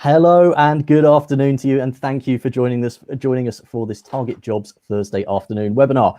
Hello and good afternoon to you, and thank you for joining us for this Target Jobs Thursday afternoon webinar.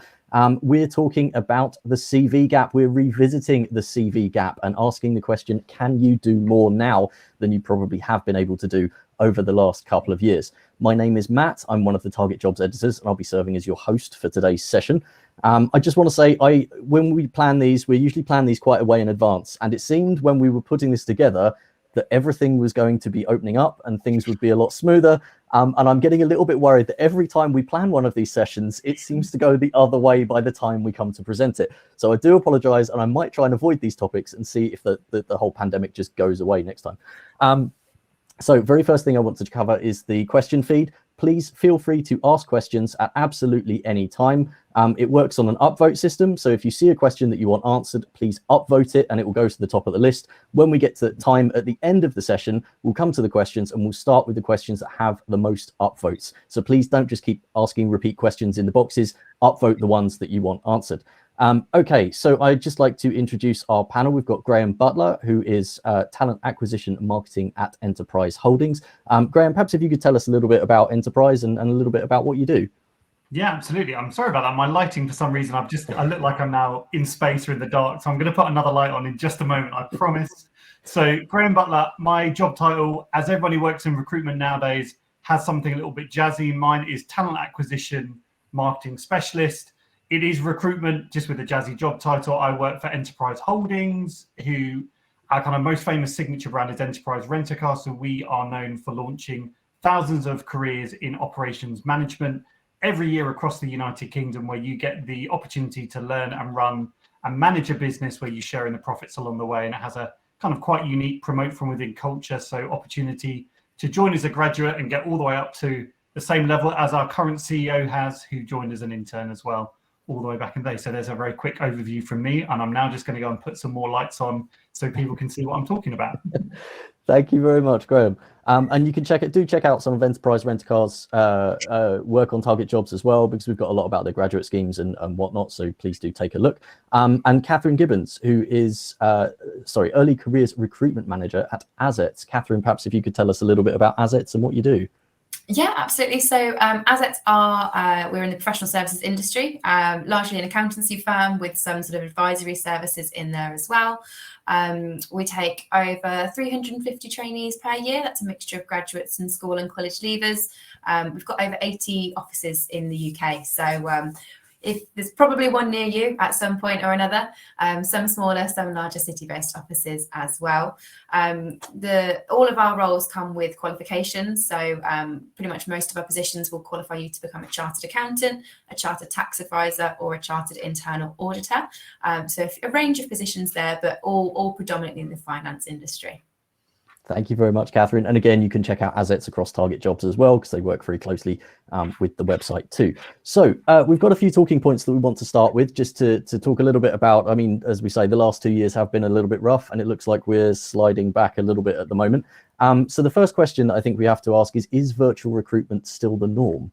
We're talking about the CV gap. We're revisiting the CV gap and asking the question, can you do more now than you probably have been able to do over the last couple of years? My name is Matt. I'm one of the Target Jobs editors, and I'll be serving as your host for today's session. I just want to say, when we plan these, we usually plan these quite a way in advance, and it seemed when we were putting this together that everything was going to be opening up and things would be a lot smoother. And I'm getting a little bit worried that every time we plan one of these sessions, it seems to go the other way by the time we come to present it. So I do apologize, and I might try and avoid these topics and see if the whole pandemic just goes away next time. So very first thing I want to cover is the question feed. Please feel free to ask questions at absolutely any time. It works on an upvote system. So if you see a question that you want answered, please upvote it and it will go to the top of the list. When we get to time at the end of the session, we'll come to the questions and we'll start with the questions that have the most upvotes. So please don't just keep asking repeat questions in the boxes, upvote the ones that you want answered. Okay, so I'd just like to introduce our panel. We've got Graham Butler, who is Talent Acquisition and Marketing at Enterprise Holdings. Graham, perhaps if you could tell us a little bit about Enterprise and a little bit about what you do. Yeah, absolutely. I'm sorry about that. My lighting, for some reason, I look like I'm now in space or in the dark. So I'm going to put another light on in just a moment, I promise. So Graham Butler, my job title, as everybody who works in recruitment nowadays, has something a little bit jazzy. Mine is Talent Acquisition Marketing Specialist. It is recruitment, just with a jazzy job title. I work for Enterprise Holdings, who our kind of most famous signature brand is Enterprise Rent-A-Car. So we are known for launching thousands of careers in operations management every year across the United Kingdom, where you get the opportunity to learn and run and manage a business where you share in the profits along the way. And it has a kind of quite unique promote from within culture. So opportunity to join as a graduate and get all the way up to the same level as our current CEO has, who joined as an intern as well, all the way back in the day. So there's a very quick overview from me, and I'm now just going to go and put some more lights on so people can see what I'm talking about. Thank you very much, Graham. And you can check out some of Enterprise Rent-A-Car's work on Target Jobs as well, because we've got a lot about their graduate schemes and whatnot. So please do take a look. And Catherine Gibbons, who is Early Careers Recruitment Manager at Assets. Catherine, perhaps if you could tell us a little bit about Assets and what you do. Yeah, absolutely. So Assets we're in the professional services industry, largely an accountancy firm with some sort of advisory services in there as well. We take over 350 trainees per year. That's a mixture of graduates and school and college leavers. We've got over 80 offices in the UK. So if there's probably one near you at some point or another, some smaller, some larger city-based offices as well. All of our roles come with qualifications. So pretty much most of our positions will qualify you to become a chartered accountant, a chartered tax advisor, or a chartered internal auditor. So a range of positions there, but all predominantly in the finance industry. Thank you very much, Catherine. And again, you can check out Assets across Target Jobs as well, because they work very closely with the website too. So we've got a few talking points that we want to start with, just to talk a little bit about, I mean, as we say, the last 2 years have been a little bit rough, and it looks like we're sliding back a little bit at the moment. So the first question that I think we have to ask is virtual recruitment still the norm?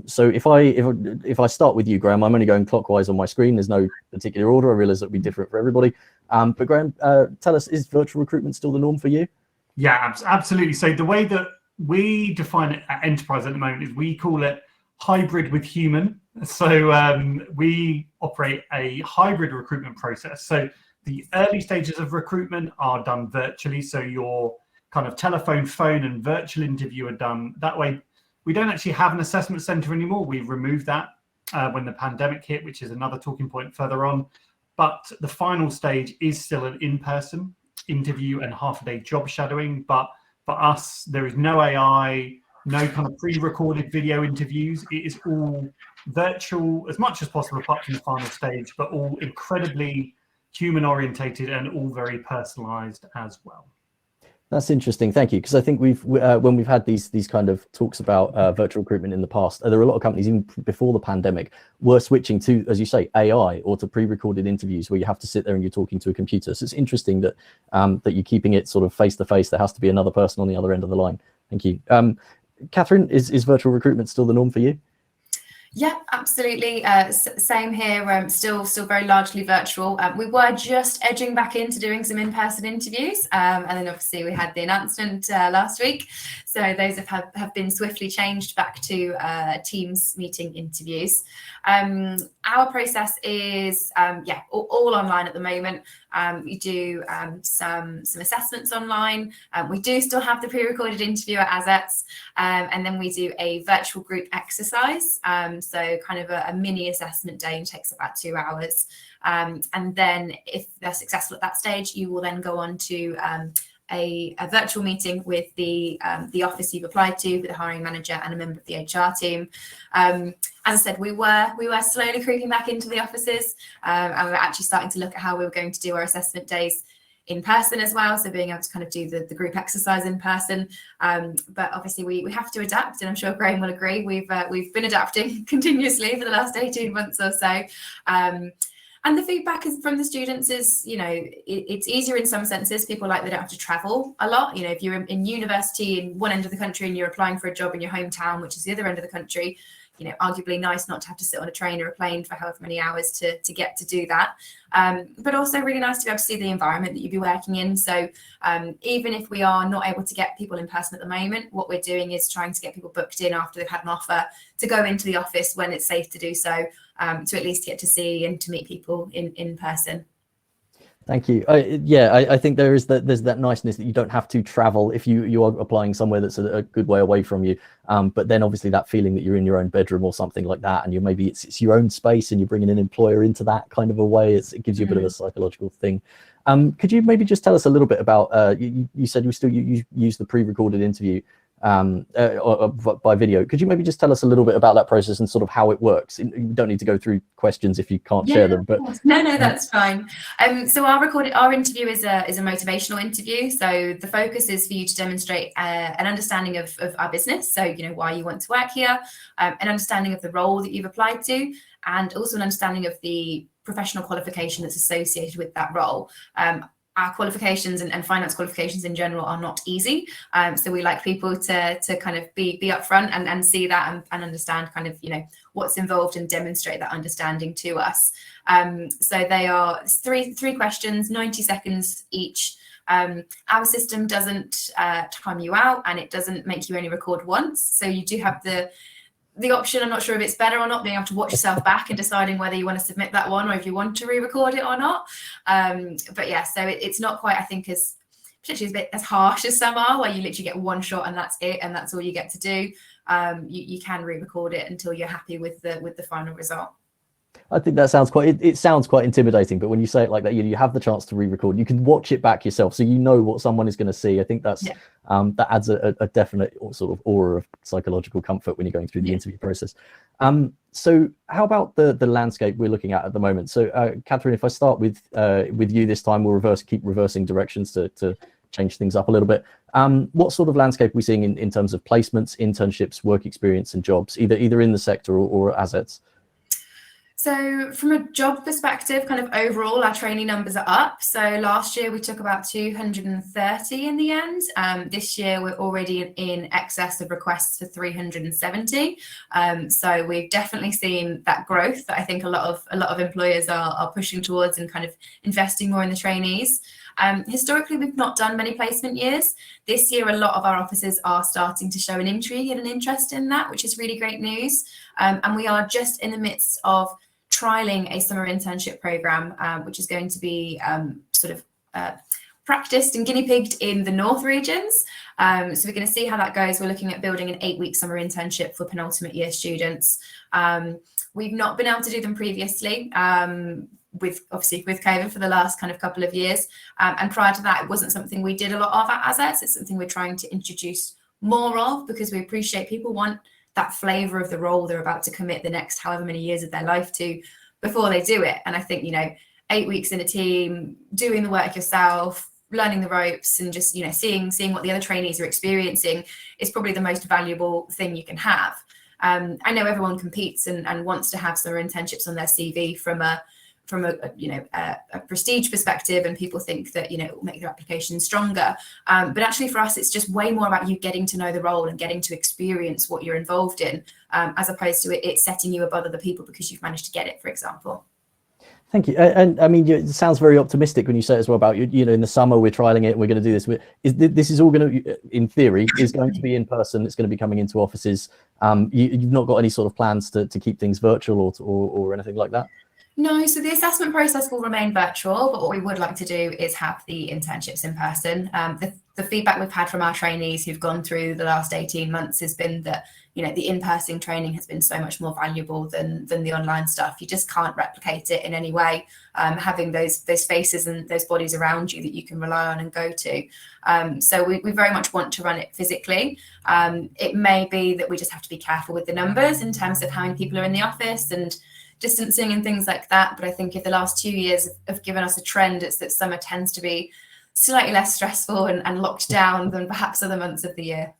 So if I start with you, Graham, I'm only going clockwise on my screen. There's no particular order. I realize it'll be different for everybody. But Graham, tell us, is virtual recruitment still the norm for you? Yeah, absolutely. So the way that we define it at Enterprise at the moment is we call it hybrid with human. So we operate a hybrid recruitment process. So the early stages of recruitment are done virtually. So your kind of telephone, phone, and virtual interview are done that way. We don't actually have an assessment center anymore. We've removed that when the pandemic hit, which is another talking point further on. But the final stage is still an in-person interview and half-a-day job shadowing. But for us, there is no AI, no kind of pre-recorded video interviews. It is all virtual as much as possible, apart from the final stage, but all incredibly human-orientated and all very personalized as well. That's interesting. Thank you. Because I think when we've had these kind of talks about virtual recruitment in the past, there are a lot of companies, even before the pandemic, were switching to, as you say, AI or to pre-recorded interviews where you have to sit there and you're talking to a computer. So it's interesting that that you're keeping it sort of face to face. There has to be another person on the other end of the line. Thank you. Catherine, is virtual recruitment still the norm for you? Yeah, absolutely. Same here. Still very largely virtual. We were just edging back into doing some in-person interviews, and then obviously we had the announcement last week, so those have been swiftly changed back to Teams meeting interviews. Our process is all online at the moment. We do some assessments online. We do still have the pre-recorded interview at ASETS, and then we do a virtual group exercise. So kind of a mini assessment day, and takes about 2 hours. And then if they're successful at that stage, you will then go on to a virtual meeting with the office you've applied to, with the hiring manager and a member of the HR team. As I said, we were slowly creeping back into the offices, and we were actually starting to look at how we were going to do our assessment days in person as well, so being able to kind of do the group exercise in person. But obviously we have to adapt, and I'm sure Graham will agree. We've been adapting continuously for the last 18 months or so. And the feedback from the students is, it's easier in some senses. People like they don't have to travel a lot. If you're in university in one end of the country and you're applying for a job in your hometown, which is the other end of the country, arguably nice not to have to sit on a train or a plane for however many hours to get to do that. But also really nice to be able to see the environment that you'd be working in. So even if we are not able to get people in person at the moment, what we're doing is trying to get people booked in after they've had an offer to go into the office when it's safe to do so, to at least get to see and to meet people in person. Thank you. I think there's that niceness that you don't have to travel if you are applying somewhere that's a good way away from you. But then obviously that feeling that you're in your own bedroom or something like that, and maybe it's your own space, and you're bringing an employer into that kind of a way. It gives you a bit of a psychological thing. Could you maybe just tell us a little bit about? You said you use the pre-recorded interview by video. Could you maybe just tell us a little bit about that process and sort of how it works? You don't need to go through questions if you can't share them. But no, that's fine. So our interview is a motivational interview. So the focus is for you to demonstrate an understanding of our business. So why you want to work here, an understanding of the role that you've applied to, and also an understanding of the professional qualification that's associated with that role. Our qualifications and finance qualifications in general are not easy. So we like people to kind of be upfront and see that and understand kind of, what's involved, and demonstrate that understanding to us. So they are three questions, 90 seconds each. Our system doesn't time you out, and it doesn't make you only record once. So you do have the option, I'm not sure if it's better or not, being able to watch yourself back and deciding whether you want to submit that one or if you want to re-record it or not. But yeah, so it's not quite, I think, as potentially a bit as harsh as some are, where you literally get one shot and that's it, and that's all you get to do. You can re-record it until you're happy with the final result. I think that sounds it sounds quite intimidating, but when you say it like that, you have the chance to re-record. You can watch it back yourself, so you know what someone is going to see. I think that's that adds a definite sort of aura of psychological comfort when you're going through the interview process. So how about the landscape we're looking at the moment? So Catherine, if I start with you this time, we'll keep reversing directions to change things up a little bit. What sort of landscape are we seeing in terms of placements, internships, work experience, and jobs, either in the sector or ASETS? So from a job perspective, kind of overall, our trainee numbers are up. So last year we took about 230 in the end. This year we're already in excess of requests for 370. So we've definitely seen that growth that I think a lot of employers are pushing towards, and kind of investing more in the trainees. Historically, we've not done many placement years. This year, a lot of our offices are starting to show an intrigue and an interest in that, which is really great news. And we are just in the midst of trialing a summer internship program, which is going to be practiced and guinea pigged in the North regions. So we're going to see how that goes. We're looking at building an 8-week summer internship for penultimate year students. We've not been able to do them previously, with COVID for the last kind of couple of years. And prior to that, it wasn't something we did a lot of at ASETS. It's something we're trying to introduce more of, because we appreciate people want that flavour of the role they're about to commit the next however many years of their life to before they do it. And I think, 8 weeks in a team, doing the work yourself, learning the ropes, and just, seeing what the other trainees are experiencing is probably the most valuable thing you can have. I know everyone competes and wants to have summer internships on their CV from a from a prestige perspective, and people think that it will make their application stronger. But actually for us, it's just way more about you getting to know the role and getting to experience what you're involved in, as opposed to it setting you above other people because you've managed to get it, for example. Thank you. And I mean, it sounds very optimistic when you say as well about, in the summer we're trialing it and we're going to do this. This is all going to, in theory, is going to be in person. It's going to be coming into offices. You've not got any sort of plans to keep things virtual or anything like that? No, so the assessment process will remain virtual, but what we would like to do is have the internships in person. The feedback we've had from our trainees who've gone through the last 18 months has been that, the in-person training has been so much more valuable than the online stuff. You just can't replicate it in any way. Having those faces and those bodies around you that you can rely on and go to. So we very much want to run it physically. It may be that we just have to be careful with the numbers in terms of how many people are in the office and distancing and things like that. But I think if the last 2 years have given us a trend, it's that summer tends to be slightly less stressful and locked down than perhaps other months of the year.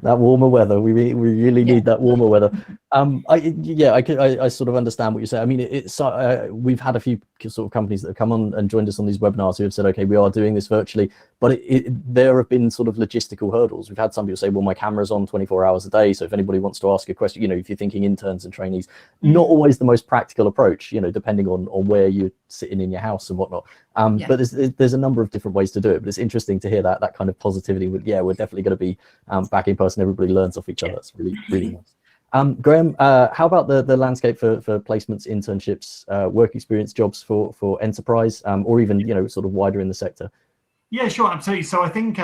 That warmer weather, we really need that warmer weather. I sort of understand what you're saying. I mean, we've had a few sort of companies that have come on and joined us on these webinars who have said, okay, we are doing this virtually, but there have been sort of logistical hurdles. We've had some people say, well, my camera's on 24 hours a day, so if anybody wants to ask a question, if you're thinking interns and trainees, not always the most practical approach, depending on where you're sitting in your house and whatnot. But there's a number of different ways to do it. But it's interesting to hear that kind of positivity with, we're definitely going to be back in person. Everybody learns off each other. It's really nice. Graham, how about the landscape for placements, internships, work experience jobs for enterprise, or even sort of wider in the sector? Yeah, sure, absolutely. So I think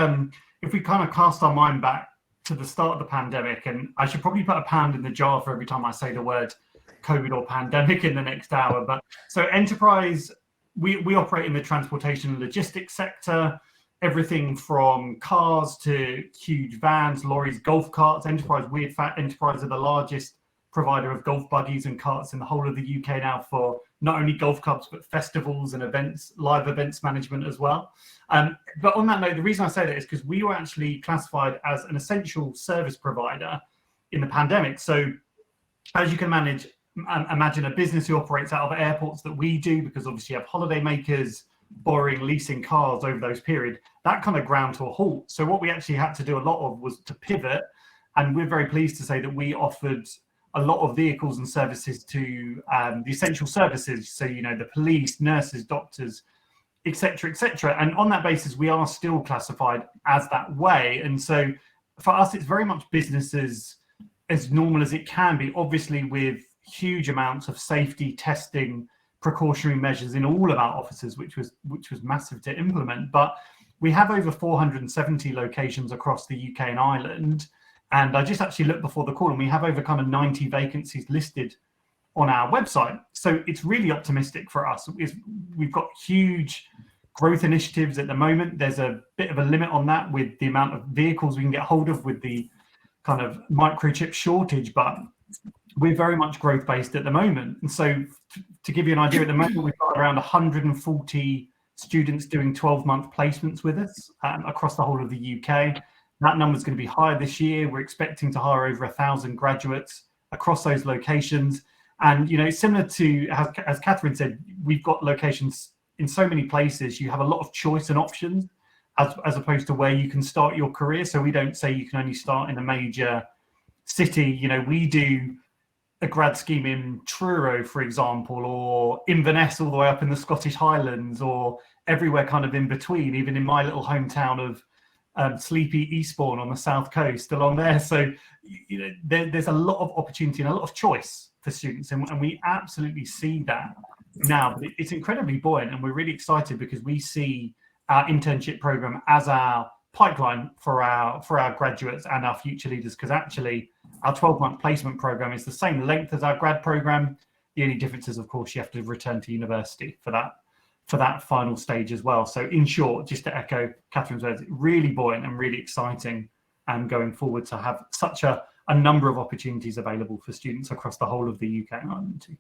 if we kind of cast our mind back to the start of the pandemic, and I should probably put a pound in the jar for every time I say the word COVID or pandemic in the next hour. But so enterprise, we operate in the transportation and logistics sector. Everything from cars to huge vans, lorries, golf carts. Enterprise are the largest provider of golf buggies and carts in the whole of the UK now for not only golf clubs, but festivals and events, live events management as well. But on that note, the reason I say that is because we were actually classified as an essential service provider in the pandemic. So as you can imagine a business who operates out of airports that we do, because obviously you have holiday makers, borrowing, leasing cars over those periods, that kind of ground to a halt. So what we actually had to do a lot of was to pivot, and we're very pleased to say that we offered a lot of vehicles and services to the essential services, so the police, nurses, doctors, etc., etc. And on that basis, we are still classified as that way. And so for us, it's very much business as normal as it can be, obviously with huge amounts of safety testing, precautionary measures in all of our offices, which was massive to implement. But we have over 470 locations across the UK and Ireland. And I just actually looked before the call, and we have over kind of 90 vacancies listed on our website. So it's really optimistic for us. We've got huge growth initiatives at the moment. There's a bit of a limit on that with the amount of vehicles we can get hold of with the kind of microchip shortage, but we're very much growth based at the moment. And so to give you an idea, at the moment, we've got around 140 students doing 12-month placements with us across the whole of the UK. That number is going to be higher this year. We're expecting to hire over 1,000 graduates across those locations. And, similar to, as Catherine said, we've got locations in so many places. You have a lot of choice and options as opposed to where you can start your career. So we don't say you can only start in a major city. We do a grad scheme in Truro, for example, or Inverness all the way up in the Scottish Highlands, or everywhere kind of in between, even in my little hometown of sleepy Eastbourne on the south coast along there. So there's a lot of opportunity and a lot of choice for students, and we absolutely see that now. But it's incredibly buoyant, and we're really excited because we see our internship program as our pipeline for our graduates and our future leaders, because actually our 12-month placement program is the same length as our grad program. The only difference is, of course, you have to return to university for that final stage as well. So in short, just to echo Catherine's words, really buoyant and really exciting, and going forward to have such a number of opportunities available for students across the whole of the UK and Ireland too.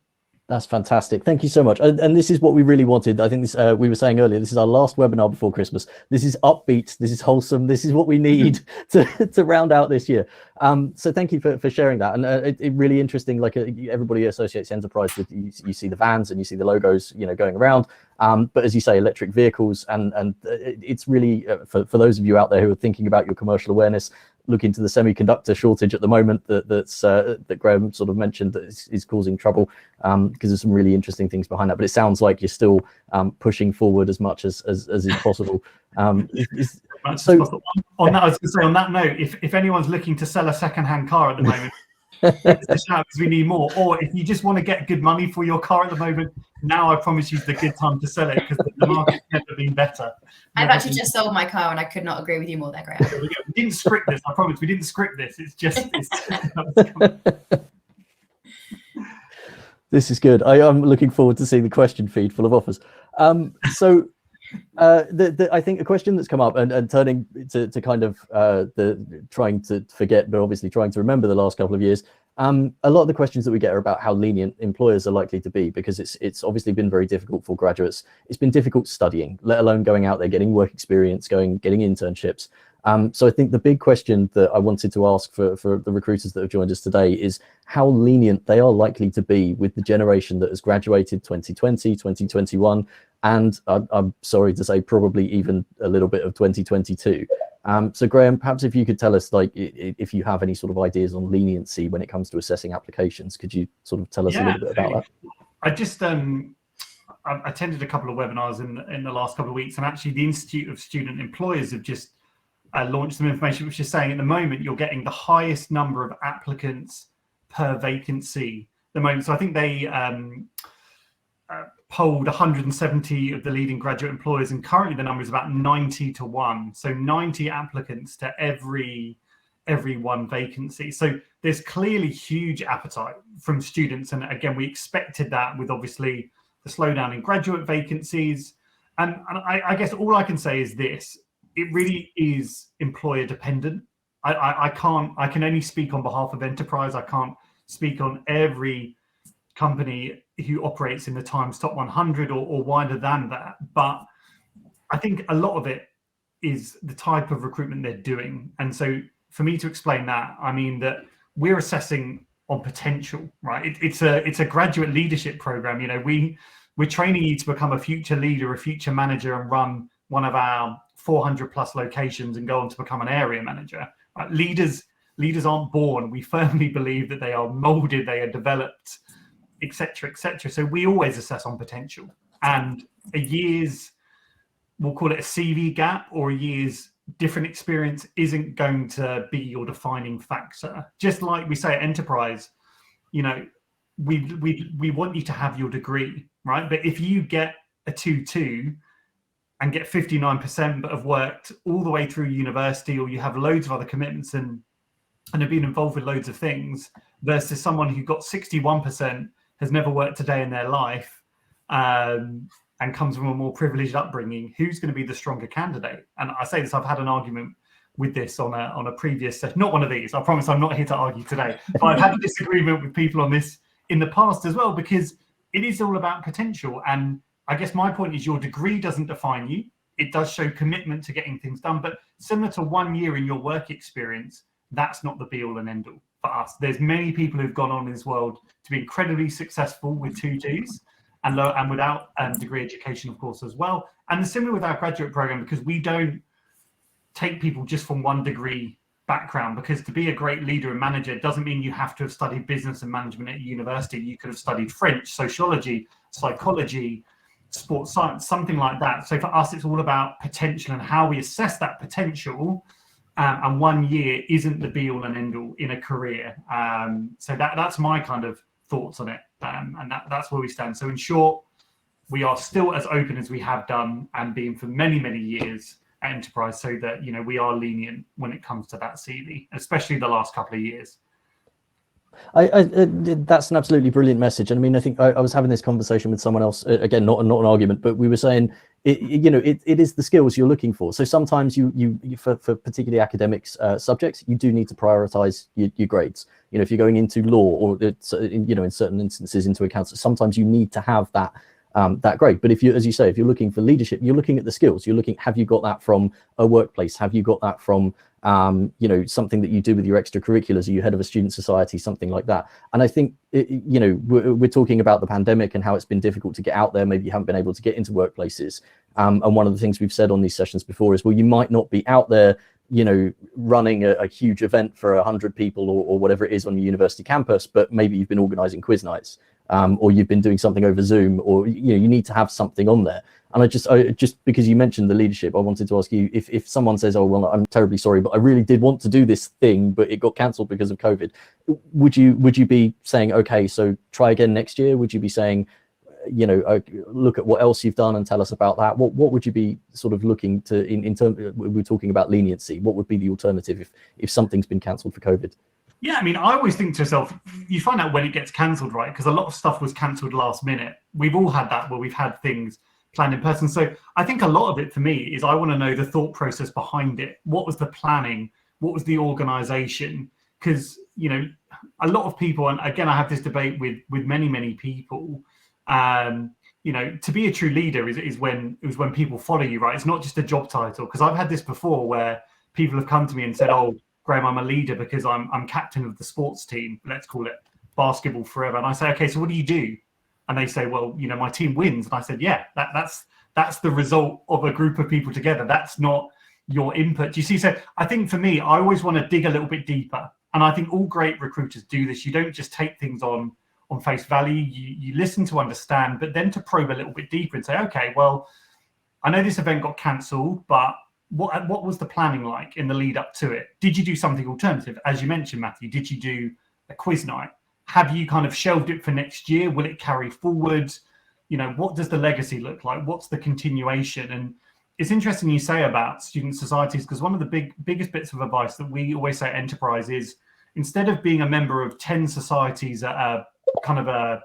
That's fantastic. Thank you so much. And this is what we really wanted. I think this, we were saying earlier, this is our last webinar before Christmas. This is upbeat. This is wholesome. This is what we need to round out this year. So thank you for sharing that. And it really interesting, like everybody associates enterprise with, you see the vans and you see the logos, going around. But as you say, electric vehicles, and it's really, for those of you out there who are thinking about your commercial awareness, look into the semiconductor shortage at the moment that Graham sort of mentioned that is causing trouble, because there's some really interesting things behind that. But it sounds like you're still pushing forward as much as is possible. So on that, I was going to say, on that note, if anyone's looking to sell a second-hand car at the moment, it's a shout, because we need more. Or if you just want to get good money for your car at the moment, now I promise you is the good time to sell it, because the market's never been better. I've actually just sold my car and I could not agree with you more there, Graham. We didn't script this, I promise. We didn't script this. It's just this is good. I'm looking forward to seeing the question feed full of offers. So I think a question that's come up and turning to kind of trying to forget, but obviously trying to remember the last couple of years. A lot of the questions that we get are about how lenient employers are likely to be, because it's obviously been very difficult for graduates. It's been difficult studying, let alone going out there, getting work experience, getting internships. So I think the big question that I wanted to ask for the recruiters that have joined us today is how lenient they are likely to be with the generation that has graduated 2020, 2021, and I'm sorry to say probably even a little bit of 2022. So Graham, perhaps if you could tell us, like, if you have any sort of ideas on leniency when it comes to assessing applications, could you sort of tell us a little bit about that? I just I attended a couple of webinars in the last couple of weeks, and actually the Institute of Student Employers have just launched some information which is saying at the moment you're getting the highest number of applicants per vacancy at the moment. So I think they polled 170 of the leading graduate employers, and currently the number is about 90 to 1. So 90 applicants to every one vacancy. So there's clearly huge appetite from students, and again, we expected that with obviously the slowdown in graduate vacancies. And I guess all I can say is this: it really is employer dependent. I can only speak on behalf of enterprise. I can't speak on every company who operates in the Times Top 100 or wider than that. But I think a lot of it is the type of recruitment they're doing. And so for me to explain that, I mean that we're assessing on potential, right? It's a graduate leadership program. We're training you to become a future leader, a future manager, and run one of our 400 plus locations and go on to become an area manager. Right? Leaders aren't born. We firmly believe that they are molded, they are developed, etc., etc. So we always assess on potential, and a year's, we'll call it a CV gap, or a year's different experience isn't going to be your defining factor. Just like we say at enterprise, we want you to have your degree, right? But if you get a 2.2 and get 59% but have worked all the way through university, or you have loads of other commitments and have been involved with loads of things, versus someone who got 61%, has never worked a day in their life, and comes from a more privileged upbringing, who's going to be the stronger candidate? And I say this, I've had an argument with this on a previous session, not one of these, I promise I'm not here to argue today, but I've had a disagreement with people on this in the past as well, because it is all about potential. And I guess my point is, your degree doesn't define you. It does show commitment to getting things done, but similar to 1 year in your work experience, that's not the be all and end all for us. There's many people who've gone on in this world to be incredibly successful with 2.2s and without degree education, of course, as well. And similar with our graduate program, because we don't take people just from one degree background, because to be a great leader and manager doesn't mean you have to have studied business and management at university. You could have studied French, sociology, psychology, sports science, something like that. So for us, it's all about potential and how we assess that potential. And 1 year isn't the be all and end all in a career. So that's my kind of thoughts on it. And that's where we stand. So in short, we are still as open as we have done and been for many, many years at enterprise, so that, we are lenient when it comes to that CV, especially the last couple of years. That's an absolutely brilliant message. And I mean, I think I was having this conversation with someone else, again, not an argument, but we were saying it is the skills you're looking for. So sometimes you for particularly academics subjects, you do need to prioritize your grades. If you're going into law, or it's, in certain instances into accounts, sometimes you need to have that grade. But if you, as you say, if you're looking for leadership, you're looking at the skills. You're looking, have you got that from a workplace? Have you got that from something that you do with your extracurriculars? Are you head of a student society, something like that? And I think we're talking about the pandemic and how it's been difficult to get out there. Maybe you haven't been able to get into workplaces. And one of the things we've said on these sessions before is, well, you might not be out there running a huge event for 100 people or whatever it is on your university campus, but maybe you've been organizing quiz nights, or you've been doing something over Zoom, or you need to have something on there. And I just because you mentioned the leadership, I wanted to ask you, if someone says, oh, well, I'm terribly sorry, but I really did want to do this thing, but it got cancelled because of COVID, would you be saying, okay, so try again next year? Would you be saying, look at what else you've done and tell us about that? What would you be sort of looking to, in terms, we're talking about leniency, what would be the alternative if something's been cancelled for COVID? Yeah, I mean, I always think to yourself, you find out when it gets cancelled, right? Because a lot of stuff was cancelled last minute. We've all had that, where we've had things planned in person. So I think a lot of it for me is, I want to know the thought process behind it. What was the planning? What was the organisation? Because, a lot of people, and again, I have this debate with many people, to be a true leader is when people follow you, right? It's not just a job title. Because I've had this before where people have come to me and said, oh, Graham, I'm a leader because I'm captain of the sports team. Let's call it basketball forever. And I say, okay, so what do you do? And they say, well, my team wins. And I said, yeah, that's the result of a group of people together. That's not your input. Do you see? So I think for me, I always want to dig a little bit deeper. And I think all great recruiters do this. You don't just take things on face value. You listen to understand, but then to probe a little bit deeper and say, okay, well, I know this event got cancelled, but what was the planning like in the lead up to it? Did you do something alternative? As you mentioned, Matthew, did you do a quiz night? Have you kind of shelved it for next year? Will it carry forward? What does the legacy look like? What's the continuation? And it's interesting you say about student societies, because one of the biggest bits of advice that we always say at Enterprise is, instead of being a member of 10 societies at a kind of a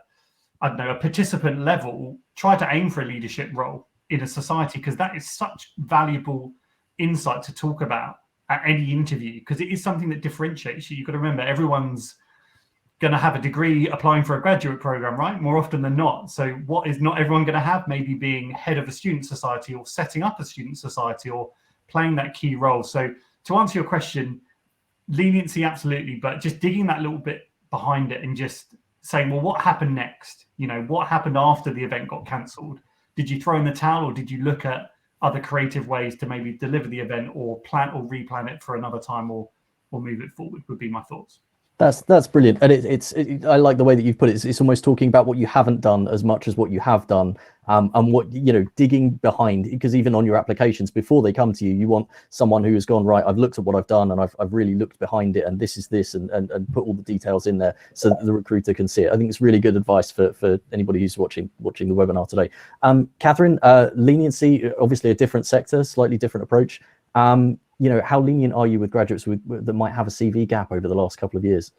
participant level, try to aim for a leadership role in a society, because that is such valuable insight to talk about at any interview, because it is something that differentiates you. You've got to remember, everyone's going to have a degree applying for a graduate program, right? More often than not. So what is not everyone going to have? Maybe being head of a student society, or setting up a student society, or playing that key role. So to answer your question, leniency, absolutely, but just digging that little bit behind it and just saying, well, what happened next? What happened after the event got cancelled? Did you throw in the towel, or did you look at other creative ways to maybe deliver the event, or plan or replan it for another time, or move it forward? Would be my thoughts. That's brilliant. And I like the way that you've put it. It's almost talking about what you haven't done as much as what you have done, and what, digging behind, because even on your applications, before they come to you, you want someone who has gone, right, I've looked at what I've done, and I've really looked behind it, and this is this, and put all the details in there so that the recruiter can see it. I think it's really good advice for anybody who's watching the webinar today. Catherine, leniency, obviously a different sector, slightly different approach. How lenient are you with graduates that might have a CV gap over the last couple of years?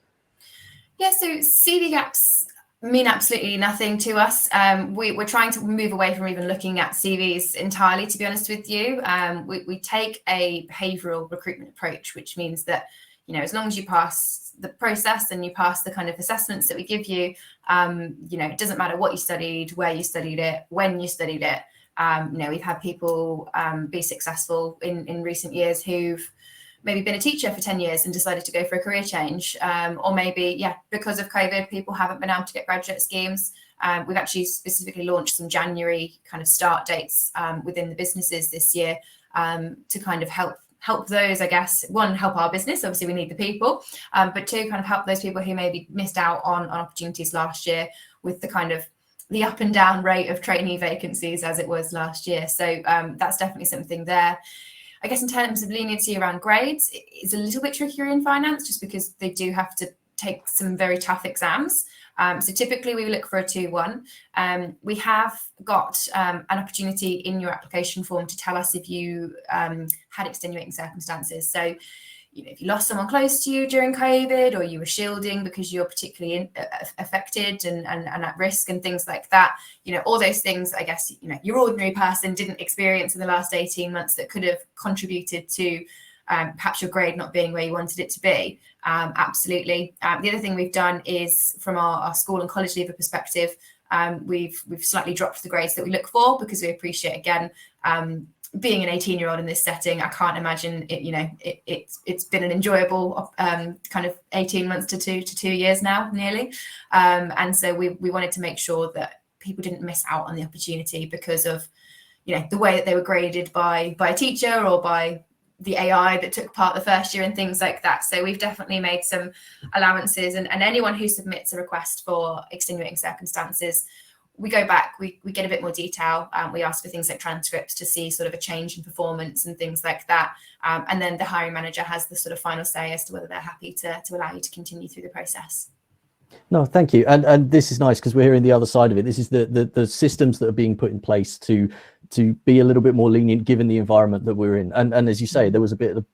Yeah, so CV gaps mean absolutely nothing to us. We're trying to move away from even looking at CVs entirely, to be honest with you. We take a behavioural recruitment approach, which means that, as long as you pass the process and you pass the kind of assessments that we give you, it doesn't matter what you studied, where you studied it, when you studied it. We've had people be successful in recent years who've maybe been a teacher for 10 years and decided to go for a career change, or maybe, because of COVID, people haven't been able to get graduate schemes. We've actually specifically launched some January kind of start dates within the businesses this year to kind of help those, I guess. One, help our business. Obviously, we need the people, but two, kind of help those people who maybe missed out on opportunities last year with the kind of the up and down rate of trainee vacancies as it was last year. So that's definitely something there. I guess in terms of leniency around grades, it's a little bit trickier in finance, just because they do have to take some very tough exams. So typically we look for a 2-1. We have got an opportunity in your application form to tell us if you had extenuating circumstances. So if you lost someone close to you during COVID, or you were shielding because you're particularly affected and at risk and things like that, all those things, I guess, your ordinary person didn't experience in the last 18 months that could have contributed to perhaps your grade not being where you wanted it to be. Absolutely. The other thing we've done is, from our school and college leaver perspective, we've slightly dropped the grades that we look for, because we appreciate, again, being an 18-year-old in this setting, I can't imagine it. It's been an enjoyable kind of 18 months to 2 years now, nearly. And so we wanted to make sure that people didn't miss out on the opportunity because of the way that they were graded by a teacher or by the AI that took part the first year and things like that. So we've definitely made some allowances, and anyone who submits a request for extenuating circumstances, we go back, we get a bit more detail. We ask for things like transcripts to see sort of a change in performance and things like that. And then the hiring manager has the sort of final say as to whether they're happy to allow you to continue through the process. No, thank you. And this is nice, because we're hearing the other side of it. This is the systems that are being put in place to be a little bit more lenient given the environment that we're in. And as you say, there was a bit of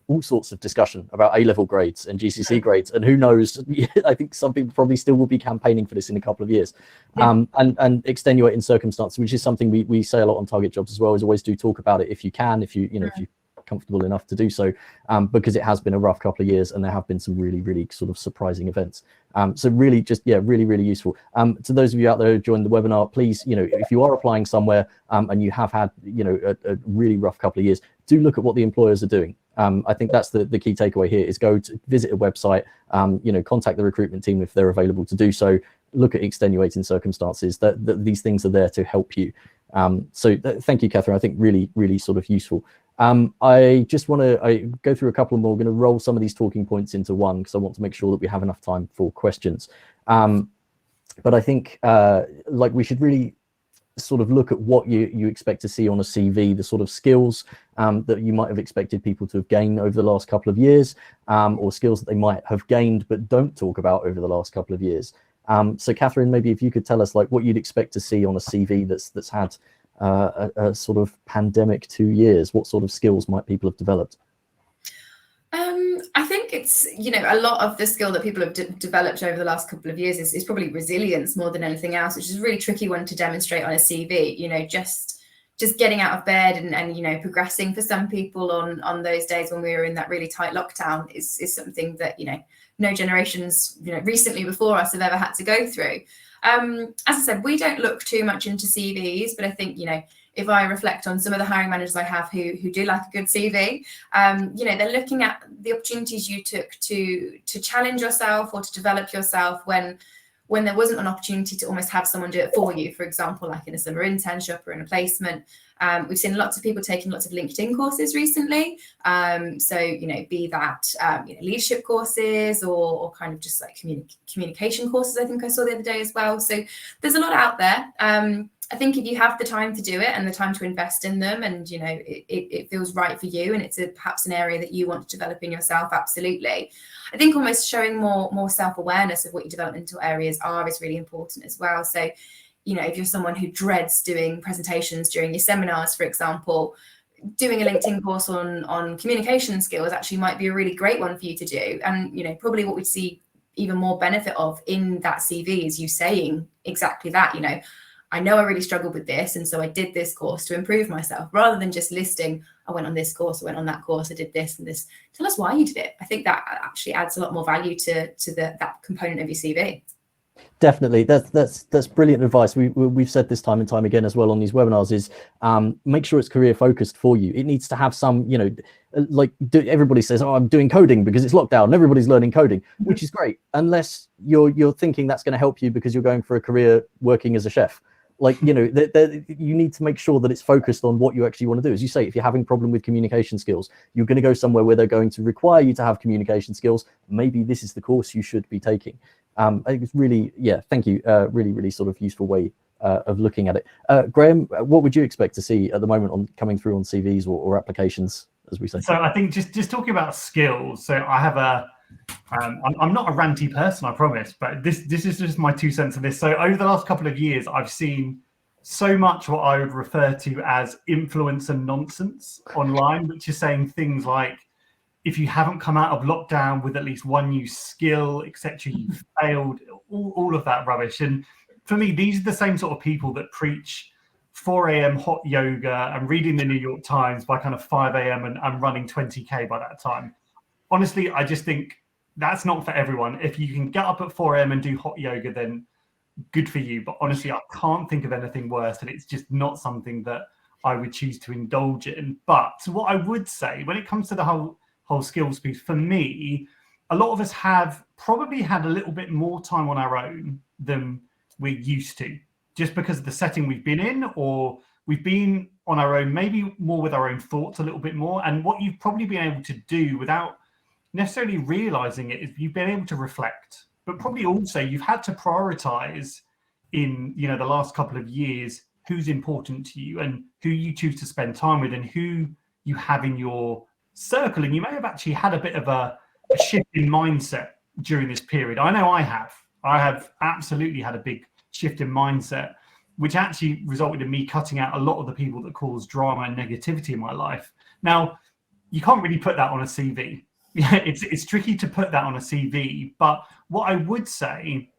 all sorts of discussion about A-level grades and GCSE grades, and who knows, I think some people probably still will be campaigning for this in a couple of years. Yeah. And extenuating circumstances, which is something we say a lot on Target Jobs as well, is always do talk about it if you can, if you're comfortable enough to do so, because it has been a rough couple of years and there have been some really sort of surprising events. So really just, really useful. To those of you out there who joined the webinar, please, if you are applying somewhere and you have had, a really rough couple of years, do look at what the employers are doing. I think that's the key takeaway here, is go to visit a website, contact the recruitment team if they're available to do so, look at extenuating circumstances, that these things are there to help you. So thank you, Catherine. I think really sort of useful. I just want to go through a couple more. We're going to roll some of these talking points into one, because I want to make sure that we have enough time for questions. But I think we should really sort of look at what you expect to see on a CV, the sort of skills that you might have expected people to have gained over the last couple of years, or skills that they might have gained but don't talk about over the last couple of years. So Catherine, maybe if you could tell us what you'd expect to see on a CV that's had a sort of pandemic 2 years. What sort of skills might people have developed? I think it's, a lot of the skill that people have developed over the last couple of years is probably resilience more than anything else, which is a really tricky one to demonstrate on a CV. Just getting out of bed and progressing for some people on those days when we were in that really tight lockdown is something that, no generations, recently before us have ever had to go through. As I said, we don't look too much into CVs, but I think, if I reflect on some of the hiring managers I have who do like a good CV, they're looking at the opportunities you took to challenge yourself or to develop yourself when there wasn't an opportunity to almost have someone do it for you, for example, like in a summer internship or in a placement. We've seen lots of people taking lots of LinkedIn courses recently. So, be that leadership courses or kind of just like communication courses, I think I saw the other day as well. So there's a lot out there. I think if you have the time to do it and the time to invest in them, and it feels right for you, and it's perhaps an area that you want to develop in yourself, absolutely. I think almost showing more self-awareness of what your developmental areas are is really important as well. So, if you're someone who dreads doing presentations during your seminars, for example, doing a LinkedIn course on communication skills actually might be a really great one for you to do. And, probably what we'd see even more benefit of in that CV is you saying exactly that, I know I really struggled with this, and so I did this course to improve myself, rather than just listing, I went on this course, I went on that course, I did this and this. Tell us why you did it. I think that actually adds a lot more value to that component of your CV. Definitely, that's brilliant advice. We've said this time and time again as well on these webinars, is make sure it's career focused for you. It needs to have some, everybody says, oh, I'm doing coding because it's lockdown and everybody's learning coding, which is great, unless you're thinking that's going to help you because you're going for a career working as a chef. You need to make sure that it's focused on what you actually want to do. As you say, if you're having a problem with communication skills, you're going to go somewhere where they're going to require you to have communication skills. Maybe this is the course you should be taking. I think it's really, thank you. Really sort of useful way of looking at it. Graham, what would you expect to see at the moment coming through on CVs or applications, as we say? So I think just talking about skills. So I have I'm not a ranty person, I promise, but this is just my 2 cents on this. So over the last couple of years, I've seen so much what I would refer to as influencer nonsense online, which is saying things like, if you haven't come out of lockdown with at least one new skill, etc., you've failed, all of that rubbish. And for me, these are the same sort of people that preach 4 a.m. hot yoga and reading the New York Times by kind of 5 a.m. and running 20K by that time. Honestly, I just think that's not for everyone. If you can get up at 4 a.m. and do hot yoga, then good for you. But honestly, I can't think of anything worse, and it's just not something that I would choose to indulge in. But what I would say when it comes to the whole skills piece, for me, a lot of us have probably had a little bit more time on our own than we're used to, just because of the setting we've been in, or we've been on our own, maybe more with our own thoughts a little bit more. And what you've probably been able to do without necessarily realizing it is you've been able to reflect, but probably also you've had to prioritize in, you know, the last couple of years who's important to you and who you choose to spend time with and who you have in your circle. And you may have actually had a bit of a shift in mindset during this period. I know I have absolutely had a big shift in mindset, which actually resulted in me cutting out a lot of the people that cause drama and negativity in my life. Now, you can't really put that on a CV. Yeah, it's tricky to put that on a CV. But what I would say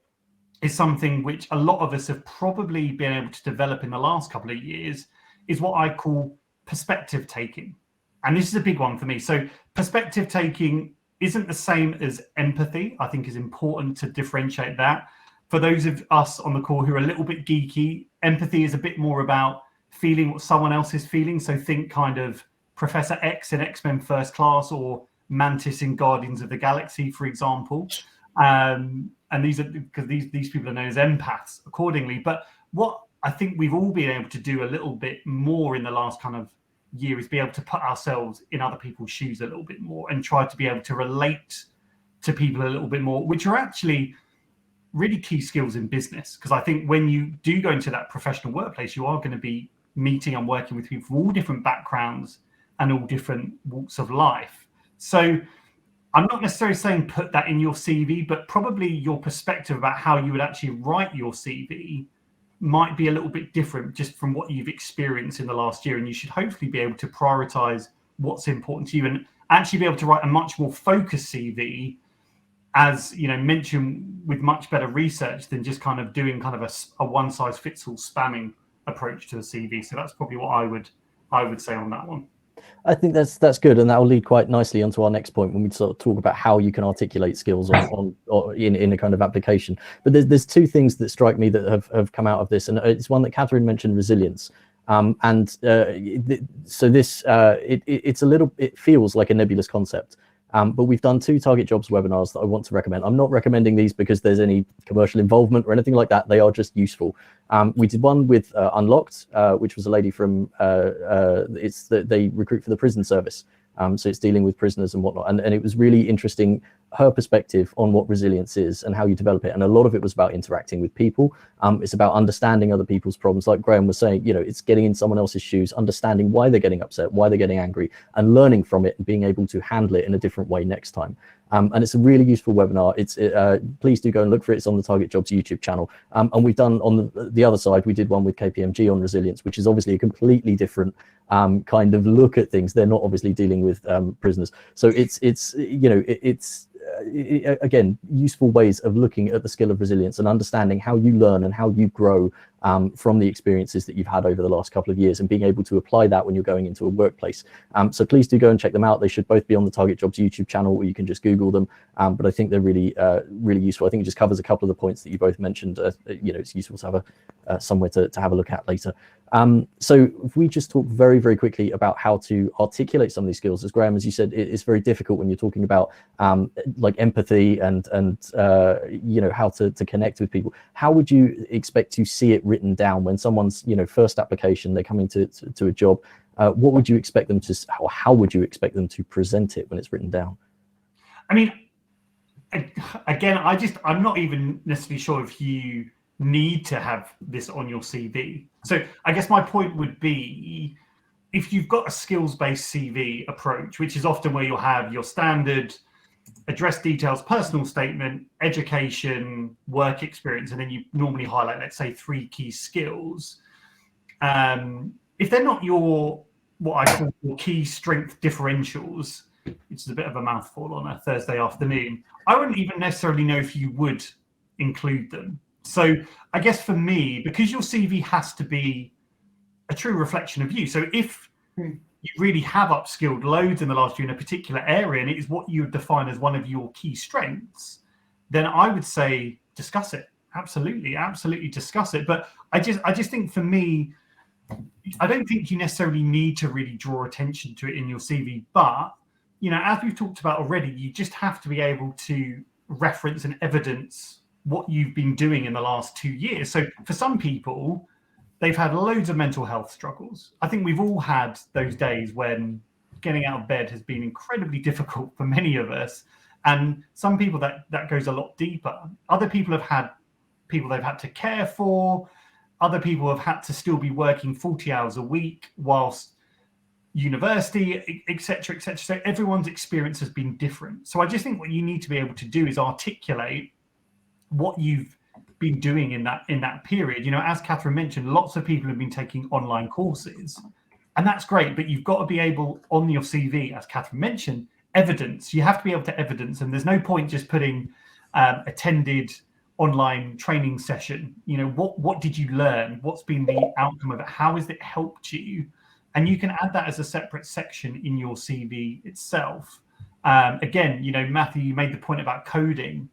is something which a lot of us have probably been able to develop in the last couple of years is what I call perspective taking. And this is a big one for me. So perspective taking isn't the same as empathy. I think is important to differentiate that. For those of us on the call who are a little bit geeky, empathy is a bit more about feeling what someone else is feeling. So think kind of Professor X in X-Men First Class, or Mantis in Guardians of the Galaxy, for example. And these are because these people are known as empaths accordingly. But what I think we've all been able to do a little bit more in the last kind of year is be able to put ourselves in other people's shoes a little bit more and try to be able to relate to people a little bit more, which are actually really key skills in business. Because I think when you do go into that professional workplace, you are going to be meeting and working with people from all different backgrounds and all different walks of life. So I'm not necessarily saying put that in your CV, but probably your perspective about how you would actually write your CV might be a little bit different just from what you've experienced in the last year. And you should hopefully be able to prioritize what's important to you and actually be able to write a much more focused CV, as you know, mentioned, with much better research than just kind of doing kind of a one size fits all spamming approach to the CV. So that's probably what I would say on that one. I think that's good, and that will lead quite nicely onto our next point when we sort of talk about how you can articulate skills in a kind of application. But there's two things that strike me that have come out of this, and it's one that Catherine mentioned: resilience. So this it feels like a nebulous concept. But we've done 2 Target Jobs webinars that I want to recommend. I'm not recommending these because there's any commercial involvement or anything like that. They are just useful. We did one with Unlocked, which was a lady from, they recruit for the prison service. So it's dealing with prisoners and whatnot. And it was really interesting, her perspective on what resilience is and how you develop it. And a lot of it was about interacting with people. It's about understanding other people's problems. Like Graham was saying, you know, it's getting in someone else's shoes, understanding why they're getting upset, why they're getting angry, and learning from it and being able to handle it in a different way next time. And it's a really useful webinar. Please do go and look for it. It's on the Target Jobs YouTube channel. And we've done on the other side, we did one with KPMG on resilience, which is obviously a completely different kind of look at things. They're not obviously dealing with prisoners. So it's again, useful ways of looking at the skill of resilience and understanding how you learn and how you grow from the experiences that you've had over the last couple of years, and being able to apply that when you're going into a workplace. So please do go and check them out. They should both be on the Target Jobs YouTube channel, or you can just Google them. But I think they're really, really useful. I think it just covers a couple of the points that you both mentioned. You know, it's useful to have somewhere to have a look at later. So if we just talk very, very quickly about how to articulate some of these skills, as Graham, as you said, it's very difficult when you're talking about like empathy and you know, how to connect with people. How would you expect to see it written down when someone's, you know, first application, they're coming to a job? What would you expect them to, or how would you expect them to present it when it's written down? I mean, again, I'm not even necessarily sure if you need to have this on your CV. So I guess my point would be, if you've got a skills-based CV approach, which is often where you'll have your standard address details, personal statement, education, work experience, and then you normally highlight, let's say, 3 key skills. If they're not your, what I call your key strength differentials, which is a bit of a mouthful on a Thursday afternoon, I wouldn't even necessarily know if you would include them. So I guess for me, because your CV has to be a true reflection of you. So if you really have upskilled loads in the last year in a particular area, and it is what you would define as one of your key strengths, then I would say discuss it. Absolutely discuss it. But I just think for me, I don't think you necessarily need to really draw attention to it in your CV. But, you know, as we've talked about already, you just have to be able to reference and evidence what you've been doing in the last 2 years. So for some people, they've had loads of mental health struggles. I think we've all had those days when getting out of bed has been incredibly difficult for many of us. And some people that goes a lot deeper. Other people have had people they've had to care for. Other people have had to still be working 40 hours a week whilst university, etc., etc. So everyone's experience has been different. So I just think what you need to be able to do is articulate what you've been doing in that period. You know, as Catherine mentioned, lots of people have been taking online courses, and that's great, but you've got to be able on your CV, as Catherine mentioned, evidence. You have to be able to evidence, and there's no point just putting attended online training session. You know, what did you learn? What's been the outcome of it? How has it helped you? And you can add that as a separate section in your CV itself. Again, you know, Matthew, you made the point about coding.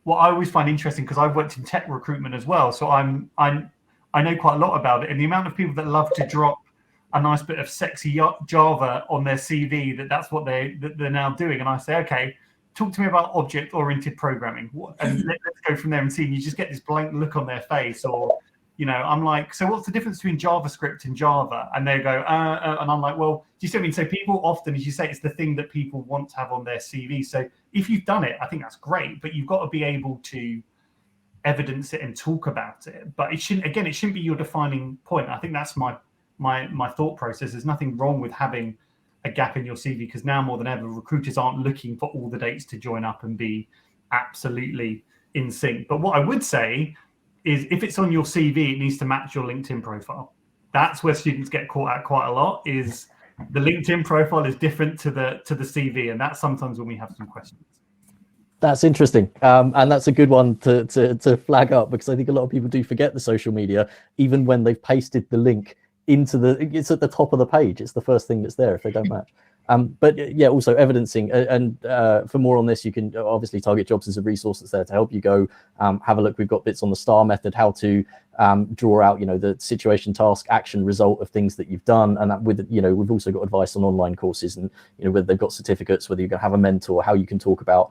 What I always find interesting, because I've worked in tech recruitment as well, so I know quite a lot about it, and the amount of people that love to drop a nice bit of sexy Java on their CV, that's what they're now doing. And I say, okay, talk to me about object-oriented programming, and let's go from there and see. And you just get this blank look on their face, or, you know, I'm like, so what's the difference between JavaScript and Java? And they go, and I'm like, well, do you see what I mean? So people often, as you say, it's the thing that people want to have on their CV. So if you've done it, I think that's great, but you've got to be able to evidence it and talk about it. But it shouldn't be your defining point. I think that's my thought process. There's nothing wrong with having a gap in your CV, because now more than ever, recruiters aren't looking for all the dates to join up and be absolutely in sync. But what I would say is, if it's on your CV, it needs to match your LinkedIn profile. That's where students get caught out quite a lot, is the LinkedIn profile is different to the CV, and that's sometimes when we have some questions. That's interesting, and that's a good one to flag up, because I think a lot of people do forget the social media, even when they've pasted the link into it's at the top of the page. It's the first thing that's there if they don't match. But yeah, also evidencing, and for more on this, you can obviously Target Jobs is a resource that's there to help you go have a look. We've got bits on the STAR method, how to draw out, you know, the situation, task, action, result of things that you've done. And that with, you know, we've also got advice on online courses, and, you know, whether they've got certificates, whether you're going to have a mentor, how you can talk about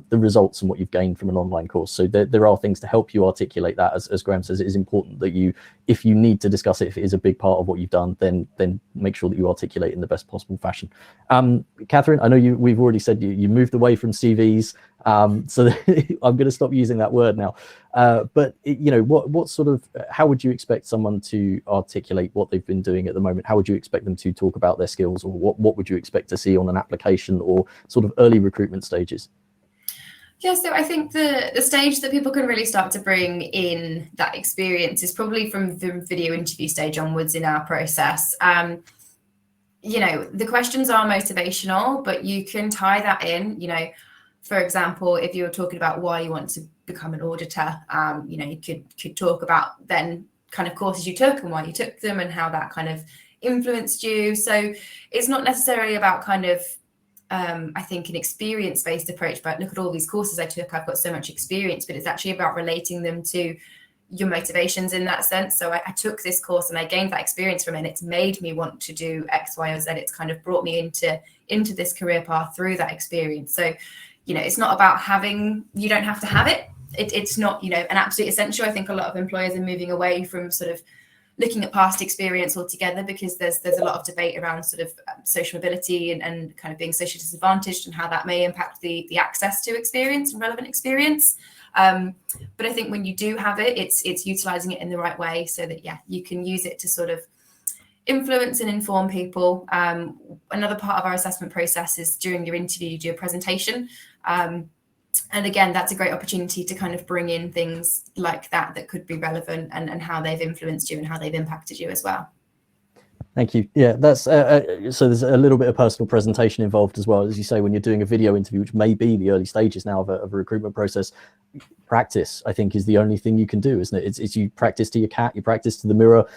the results and what you've gained from an online course. So there are things to help you articulate that. As Graham says, it is important that you, if you need to discuss it, if it is a big part of what you've done, then make sure that you articulate in the best possible fashion. Catherine, I know we've already said you moved away from CVs, so I'm going to stop using that word now. But you know, what sort of, how would you expect someone to articulate what they've been doing at the moment? How would you expect them to talk about their skills, or what would you expect to see on an application or sort of early recruitment stages? Yeah, so I think the stage that people can really start to bring in that experience is probably from the video interview stage onwards in our process. You know, the questions are motivational, but you can tie that in. You know, for example, if you're talking about why you want to become an auditor, you know, you could talk about then kind of courses you took and why you took them and how that kind of influenced you. So it's not necessarily about kind of, I think, an experience-based approach, but look at all these courses I took, I've got so much experience, but it's actually about relating them to your motivations in that sense. So I took this course and I gained that experience from it, and it's made me want to do X, Y, or Z. It's kind of brought me into this career path through that experience. So, you know, it's not about you don't have to have it. It's not, you know, an absolute essential. I think a lot of employers are moving away from sort of looking at past experience altogether, because there's a lot of debate around sort of social mobility and kind of being socially disadvantaged and how that may impact the access to experience and relevant experience. But I think when you do have it, it's utilizing it in the right way, so that, yeah, you can use it to sort of influence and inform people. Another part of our assessment process is during your interview, you do a presentation. And again, that's a great opportunity to kind of bring in things like that could be relevant, and how they've influenced you and how they've impacted you as well. Thank you. Yeah, that's so there's a little bit of personal presentation involved as well. As you say, when you're doing a video interview, which may be the early stages now of a recruitment process, practice, I think, is the only thing you can do, isn't it? It's you practice to your cat, you practice to the mirror.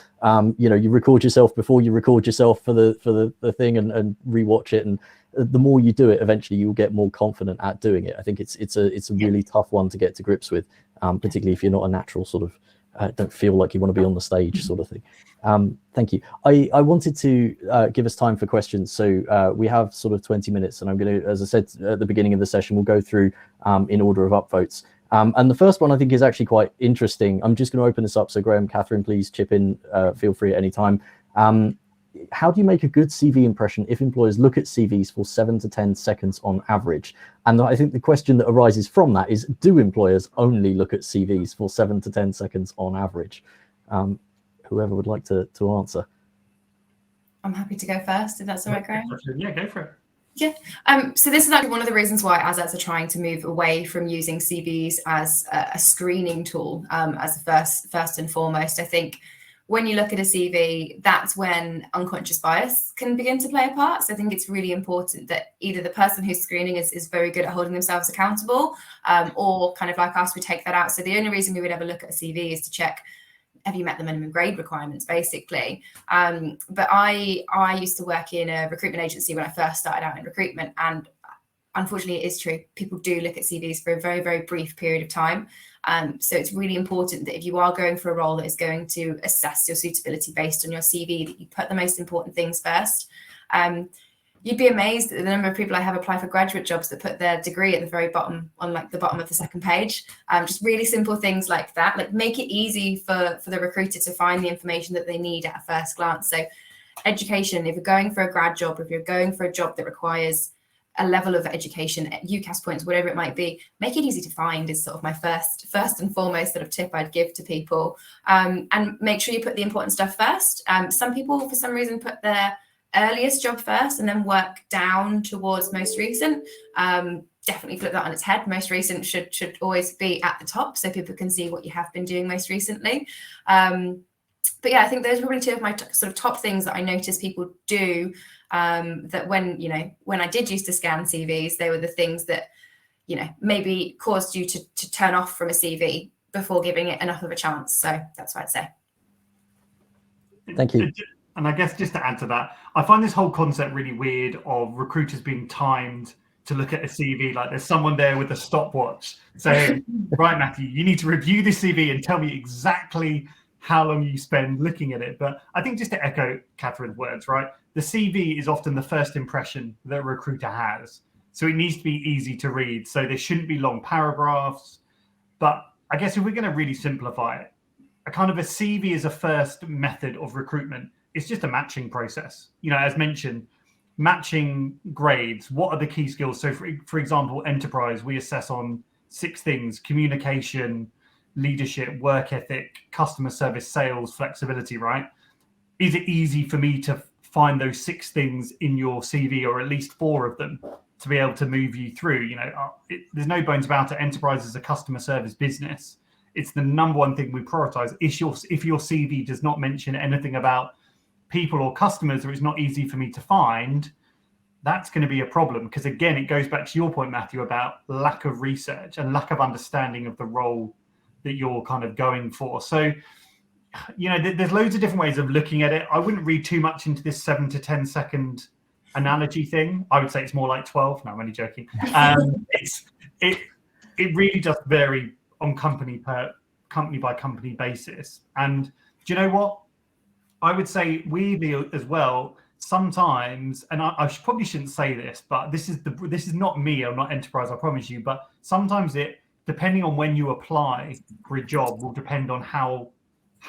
You record yourself before you record yourself for the thing and rewatch it. And the more you do it, eventually you'll get more confident at doing it. I think it's a really tough one to get to grips with, particularly if you're not a natural sort of don't feel like you want to be on the stage sort of thing. Thank you. I wanted to give us time for questions. So we have sort of 20 minutes, and I'm going to, as I said at the beginning of the session, we'll go through in order of upvotes. And the first one I think is actually quite interesting. I'm just going to open this up. So Graham, Catherine, please chip in. Feel free at any time. How do you make a good CV impression if employers look at CVs for 7 to 10 seconds on average? And I think the question that arises from that is, do employers only look at CVs for 7 to 10 seconds on average? Whoever would like to answer. I'm happy to go first, if that's all right, Graham. Yeah, go for it. Yeah. So this is actually one of the reasons why ASETs are trying to move away from using CVs as a screening tool as the first and foremost. I think when you look at a CV, that's when unconscious bias can begin to play a part. So I think it's really important that either the person who's screening is very good at holding themselves accountable, or kind of like us, we take that out. So the only reason we would ever look at a CV is to check, have you met the minimum grade requirements, basically. But I used to work in a recruitment agency when I first started out in recruitment, and unfortunately it is true, people do look at CVs for a very, very brief period of time. So it's really important that if you are going for a role that is going to assess your suitability based on your CV, that you put the most important things first. You'd be amazed at the number of people I have apply for graduate jobs that put their degree at the very bottom, on like the bottom of the second page. Just really simple things like that, like make it easy for the recruiter to find the information that they need at a first glance. So education, if you're going for a grad job, if you're going for a job that requires a level of education at UCAS points, whatever it might be, make it easy to find is sort of my first and foremost sort of tip I'd give to people. And make sure you put the important stuff first. Some people, for some reason, put their earliest job first and then work down towards most recent. Definitely flip that on its head. Most recent should always be at the top so people can see what you have been doing most recently. But yeah, I think those are probably two of my sort of top things that I notice people do, that when I did used to scan CVs, they were the things that, maybe caused you to turn off from a CV before giving it enough of a chance. So that's what I'd say. Thank you. And I guess just to add to that, I find this whole concept really weird of recruiters being timed to look at a CV. Like there's someone there with a stopwatch saying, right, Matthew, you need to review this CV and tell me exactly how long you spend looking at it. But I think just to echo Catherine's words, right, the CV is often the first impression that a recruiter has. So it needs to be easy to read. So there shouldn't be long paragraphs. But I guess if we're going to really simplify it, a kind of a CV is a first method of recruitment. It's just a matching process. As mentioned, matching grades. What are the key skills? So for example, enterprise, we assess on 6 things: communication, leadership, work ethic, customer service, sales, flexibility, right? Is it easy for me to find those 6 things in your CV, or at least 4 of them, to be able to move you through? There's no bones about it. Enterprise is a customer service business. It's the number one thing we prioritize. If your CV does not mention anything about people or customers, or it's not easy for me to find, that's going to be a problem. Because again, it goes back to your point, Matthew, about lack of research and lack of understanding of the role that you're kind of going for. So, there's loads of different ways of looking at it. I wouldn't read too much into this 7 to 10 second analogy thing. I would say it's more like 12. No, I'm only joking. It really does vary on company by company basis. And do you know what? I would say weirdly as well, sometimes, and I probably shouldn't say this, but this is not me or not enterprise, I promise you, but sometimes depending on when you apply for a job, will depend on how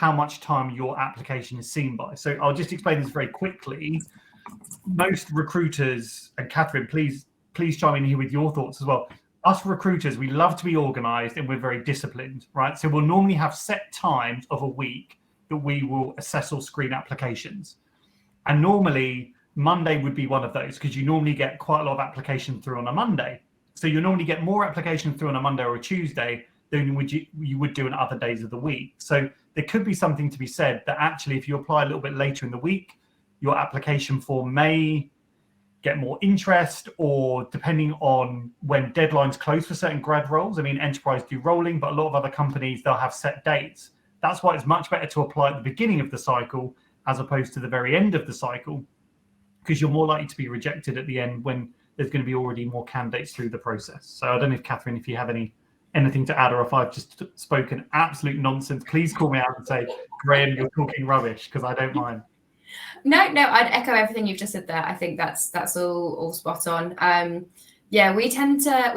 much time your application is seen by. So I'll just explain this very quickly. Most recruiters, and Catherine, please chime in here with your thoughts as well. Us recruiters, we love to be organized and we're very disciplined, right? So we'll normally have set times of a week that we will assess or screen applications. And normally Monday would be one of those, because you normally get quite a lot of applications through on a Monday. So you normally get more applications through on a Monday or a Tuesday than you would do on other days of the week. So there could be something to be said that actually, if you apply a little bit later in the week, your application form may get more interest, or depending on when deadlines close for certain grad roles. I mean, enterprise do rolling, but a lot of other companies, they'll have set dates. That's why it's much better to apply at the beginning of the cycle as opposed to the very end of the cycle, because you're more likely to be rejected at the end when there's going to be already more candidates through the process. So I don't know if Catherine, if you have anything to add, or if I've just spoken absolute nonsense, please call me out and say, Graham, you're talking rubbish, because I don't mind. No, I'd echo everything you've just said there. I think that's all spot on. Yeah, we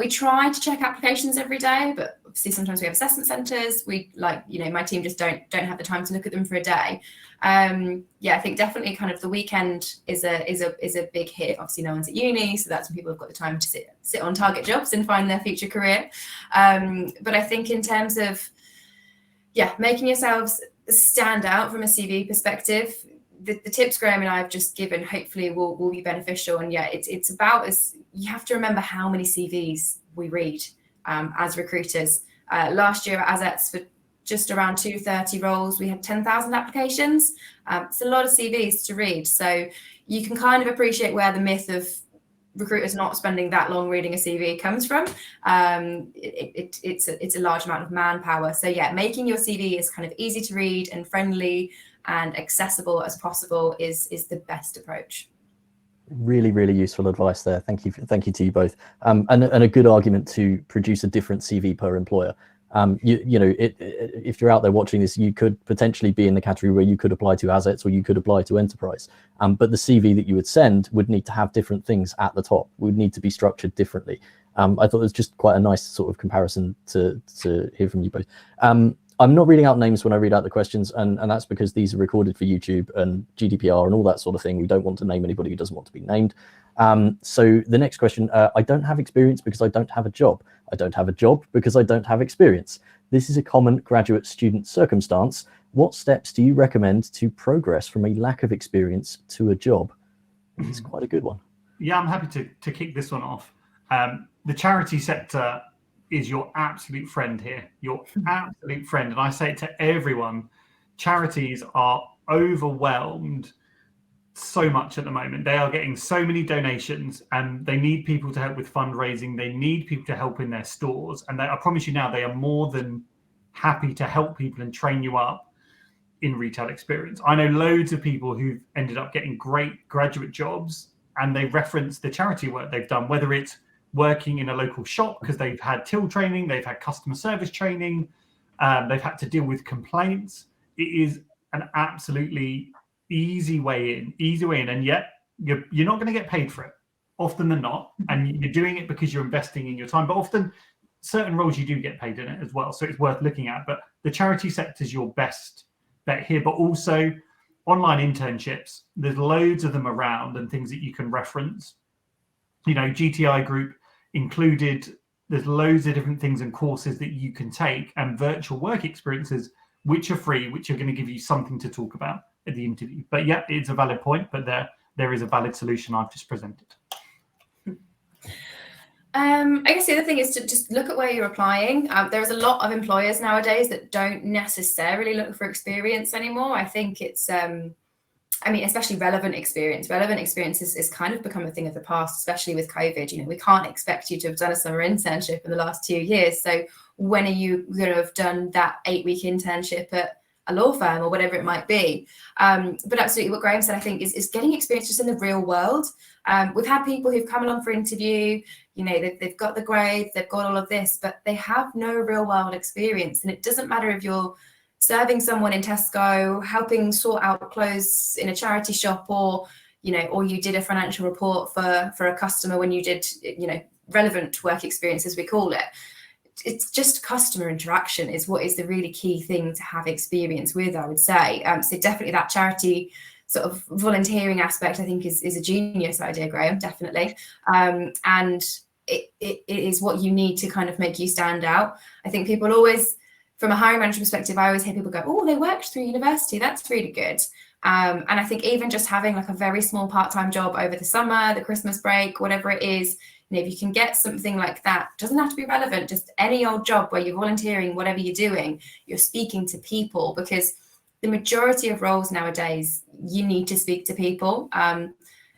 try to check applications every day, but obviously sometimes we have assessment centres. We my team just don't have the time to look at them for a day. Yeah, I think definitely kind of the weekend is a big hit. Obviously no one's at uni, so that's when people have got the time to sit on target jobs and find their future career. But I think in terms of making yourselves stand out from a CV perspective, the tips Graham and I have just given hopefully will be beneficial. And it's about, as you have to remember how many CVs we read as recruiters. Last year at Assets, for just around 230 roles, we had 10,000 applications. It's a lot of CVs to read, so you can kind of appreciate where the myth of recruiters not spending that long reading a CV comes from. It's a large amount of manpower. So making your CV as kind of easy to read and friendly and accessible as possible is the best approach. Really, really useful advice there. Thank you to you both. And a good argument to produce a different CV per employer. If you're out there watching this, you could potentially be in the category where you could apply to Assets or you could apply to Enterprise. But the CV that you would send would need to have different things at the top, would need to be structured differently. I thought it was just quite a nice sort of comparison to hear from you both. I'm not reading out names when I read out the questions, and that's because these are recorded for YouTube and GDPR and all that sort of thing. We don't want to name anybody who doesn't want to be named. So the next question, I don't have experience because I don't have a job. I don't have a job because I don't have experience. This is a common graduate student circumstance. What steps do you recommend to progress from a lack of experience to a job? It's quite a good one. Yeah, I'm happy to kick this one off. The charity sector is your absolute friend here, your absolute friend. And I say it to everyone, charities are overwhelmed so much at the moment. They are getting so many donations and they need people to help with fundraising. They need people to help in their stores. And I promise you now, they are more than happy to help people and train you up in retail experience. I know loads of people who've ended up getting great graduate jobs and they reference the charity work they've done, whether it's working in a local shop because they've had till training, they've had customer service training, they've had to deal with complaints. It is an absolutely easy way in, and yet you're not going to get paid for it often than not, and you're doing it because you're investing in your time. But often certain roles you do get paid in it as well, so it's worth looking at. But the charity sector is your best bet here, but also online internships. There's loads of them around and things that you can reference. GTI Group included, there's loads of different things and courses that you can take and virtual work experiences which are free, which are going to give you something to talk about at the interview. But it's a valid point, but there is a valid solution I've just presented. I guess the other thing is to just look at where you're applying. There's a lot of employers nowadays that don't necessarily look for experience anymore. I think it's especially relevant experience. Relevant experience has kind of become a thing of the past, especially with COVID. We can't expect you to have done a summer internship in the last 2 years. So when are you going to have done that 8-week internship at a law firm or whatever it might be? But absolutely what Graham said, I think, is getting experience just in the real world. We've had people who've come along for interview, they've got the grades, they've got all of this, but they have no real world experience. And it doesn't matter if you're serving someone in Tesco, helping sort out clothes in a charity shop, or you did a financial report for a customer when you did, relevant work experience, as we call it. It's just customer interaction is what is the really key thing to have experience with, I would say. So definitely that charity sort of volunteering aspect, I think, is a genius idea, Graham, definitely. And it is what you need to kind of make you stand out. I think people always, from a hiring manager perspective, I always hear people go, oh, they worked through university. That's really good. And I think even just having like a very small part-time job over the summer, the Christmas break, whatever it is, if you can get something like that, doesn't have to be relevant, just any old job where you're volunteering, whatever you're doing, you're speaking to people, because the majority of roles nowadays, you need to speak to people.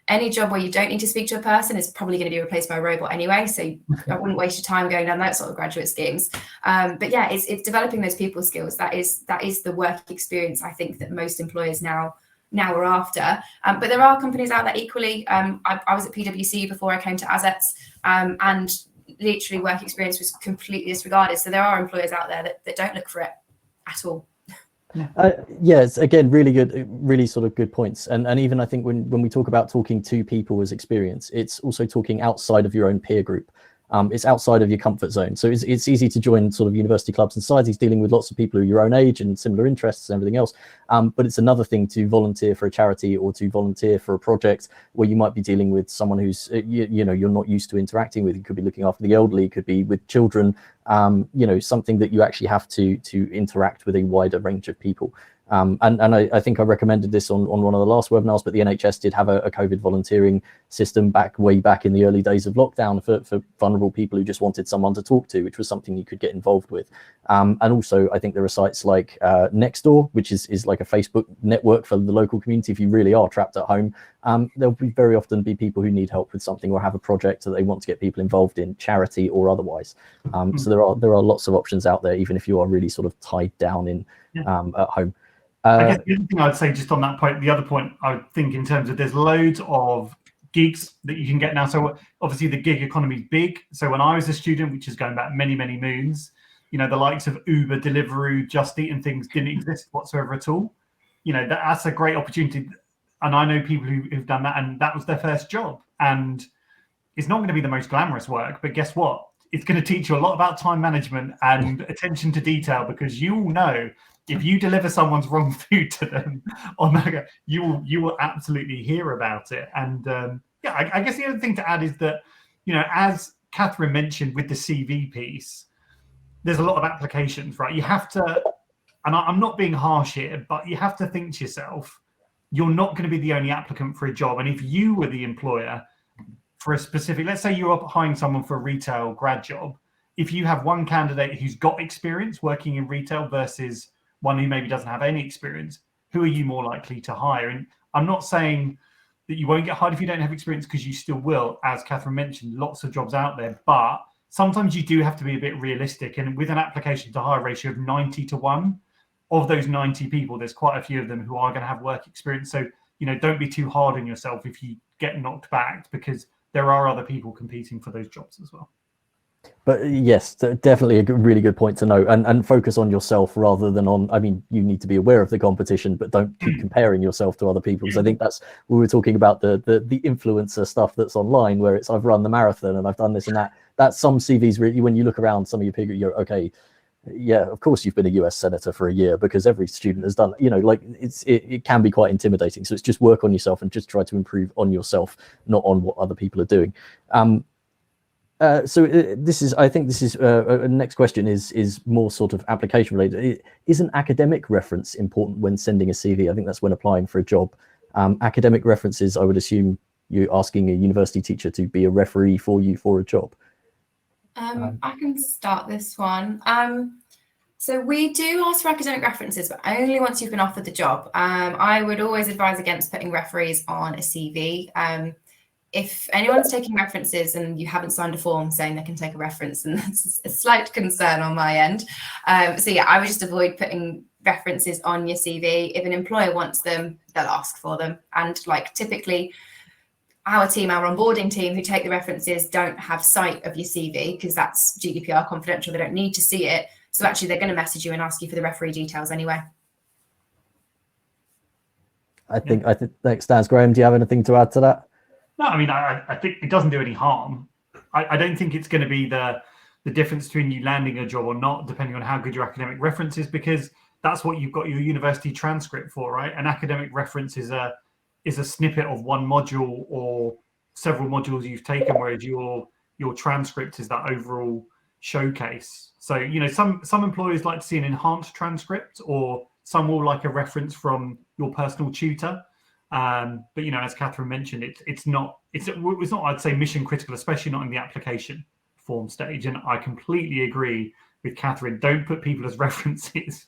Any job where you don't need to speak to a person is probably going to be replaced by a robot anyway. So I wouldn't waste your time going down that sort of graduate schemes. But yeah, it's developing those people skills. That is the work experience I think that most employers now are after. But there are companies out there equally. I was at PwC before I came to Assets, and literally work experience was completely disregarded. So there are employers out there that don't look for it at all. Yes, again, really good, really sort of good points. And even I think when we talk about talking to people as experience, it's also talking outside of your own peer group. It's outside of your comfort zone. So it's easy to join sort of university clubs and societies dealing with lots of people who are your own age and similar interests and everything else. But it's another thing to volunteer for a charity or to volunteer for a project where you might be dealing with someone who's, you know, you're not used to interacting with. You could be looking after the elderly, could be with children, you know, something that you actually have to interact with a wider range of people. And I think I recommended this on one of the last webinars, but the NHS did have a COVID volunteering system way back in the early days of lockdown for vulnerable people who just wanted someone to talk to, which was something you could get involved with. And also, I think there are sites like Nextdoor, which is like a Facebook network for the local community. If you really are trapped at home, there'll be very often be people who need help with something or have a project that they want to get people involved in, charity or otherwise. So there are lots of options out there, even if you are really sort of tied down in at home. I guess the other thing I'd say just on that point, the other point I would think in terms of there's loads of gigs that you can get now. So obviously the gig economy is big. So when I was a student, which is going back many, many moons, you know, the likes of Uber, Deliveroo, Just Eat and things didn't exist whatsoever at all. You know, that's a great opportunity. And I know people who've done that and that was their first job. And it's not going to be the most glamorous work, but guess what? It's going to teach you a lot about time management and attention to detail, because you will know if you deliver someone's wrong food to them on that, you will absolutely hear about it. And yeah, I guess the other thing to add is that, you know, as Catherine mentioned with the CV piece, there's a lot of applications, right? You have to, and I'm not being harsh here, but you have to think to yourself, you're not going to be the only applicant for a job. And if you were the employer for a specific, let's say you're hiring someone for a retail grad job, if you have one candidate who's got experience working in retail versus one who maybe doesn't have any experience, who are you more likely to hire? And I'm not saying that you won't get hired if you don't have experience, because you still will. As Catherine mentioned, lots of jobs out there, but sometimes you do have to be a bit realistic. And with an application to hire ratio of 90-1, of those 90 people, there's quite a few of them who are going to have work experience. So, you know, don't be too hard on yourself if you get knocked back, because there are other people competing for those jobs as well. But yes, definitely a really good point to note, and focus on yourself rather than on, I mean, you need to be aware of the competition, but don't keep comparing yourself to other people. Because I think that's, we were talking about the influencer stuff that's online, where it's, I've run the marathon and I've done this and that. That's some CVs really, when you look around some of your people, you're okay. Yeah, of course you've been a US senator for a year, because every student has done, you know, like it can be quite intimidating. So it's just work on yourself and just try to improve on yourself, not on what other people are doing. So this is, I think this is next question is more sort of application related. Is an academic reference important when sending a CV? I think that's when applying for a job. Academic references, I would assume you're asking a university teacher to be a referee for you for a job. I can start this one. So we do ask for academic references, but only once you've been offered the job. I would always advise against putting referees on a CV. If anyone's taking references and you haven't signed a form saying they can take a reference, and that's a slight concern on my end. So yeah, I would just avoid putting references on your CV. If an employer wants them, they'll ask for them. And like typically our team, our onboarding team who take the references don't have sight of your CV because that's GDPR confidential. They don't need to see it. So actually they're going to message you and ask you for the referee details anyway. I think that stands. Graham, do you have anything to add to that? No, I mean, I think it doesn't do any harm. I don't think it's going to be the difference between you landing a job or not, depending on how good your academic reference is, because that's what you've got your university transcript for, right? An academic reference is a snippet of one module or several modules you've taken, whereas your transcript is that overall showcase. So, you know, some employers like to see an enhanced transcript, or some will like a reference from your personal tutor. But you know, as Catherine mentioned, it's not I'd say mission critical, especially not in the application form stage. And I completely agree with Catherine. Don't put people as references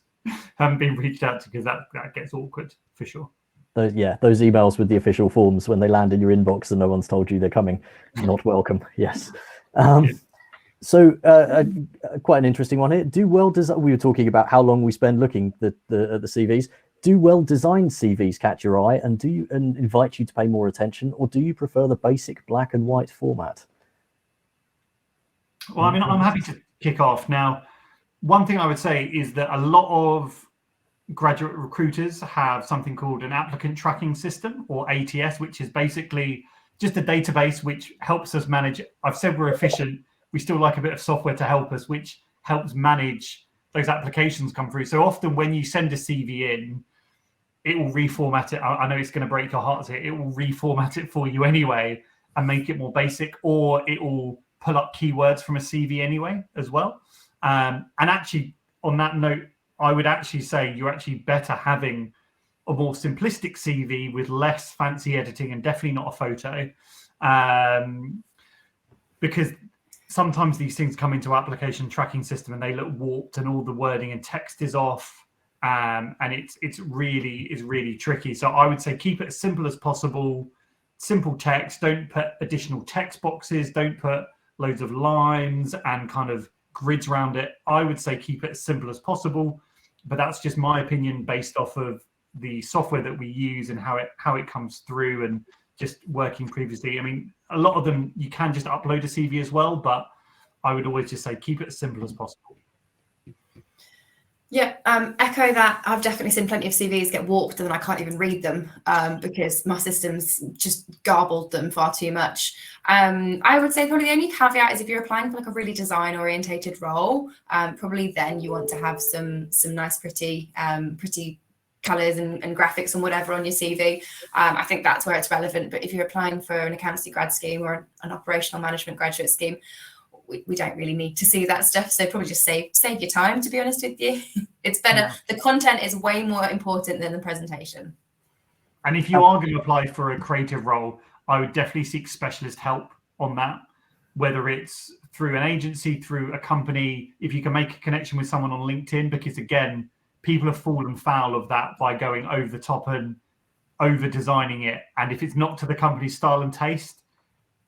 haven't been reached out to, because that gets awkward for sure. Those emails with the official forms when they land in your inbox and no one's told you they're coming, not welcome. Yes. So quite an interesting one here. We were talking about how long we spend looking at the CVs. Do well-designed CVs catch your eye and invite you to pay more attention, or do you prefer the basic black and white format? Well, I mean, I'm happy to kick off. Now, one thing I would say is that a lot of graduate recruiters have something called an applicant tracking system, or ATS, which is basically just a database which helps us manage. I've said we're efficient. We still like a bit of software to help us, which helps manage those applications come through. So often when you send a CV in, it will reformat it. I know it's going to break your heart here. It will reformat it for you anyway and make it more basic, or it will pull up keywords from a CV anyway as well. And actually, on that note, I would actually say you're actually better having a more simplistic CV with less fancy editing, and definitely not a photo, because sometimes these things come into application tracking system and they look warped and all the wording and text is off. And it's really tricky. So I would say keep it as simple as possible, simple text. Don't put additional text boxes. Don't put loads of lines and kind of grids around it. I would say keep it as simple as possible, but that's just my opinion based off of the software that we use and how it comes through, and just working previously. I mean, a lot of them you can just upload a CV as well, but I would always just say keep it as simple as possible. Yeah, echo that. I've definitely seen plenty of CVs get warped and I can't even read them because my system's just garbled them far too much. I would say probably the only caveat is if you're applying for like a really design orientated role, probably then you want to have some nice, pretty colors and graphics and whatever on your CV. I think that's where it's relevant. But if you're applying for an accountancy grad scheme or an operational management graduate scheme, we don't really need to see that stuff. So probably just save your time, to be honest with you. It's better. Yeah. The content is way more important than the presentation. And if you are going to apply for a creative role, I would definitely seek specialist help on that, whether it's through an agency, through a company, if you can make a connection with someone on LinkedIn, because again, people have fallen foul of that by going over the top and over designing it. And if it's not to the company's style and taste,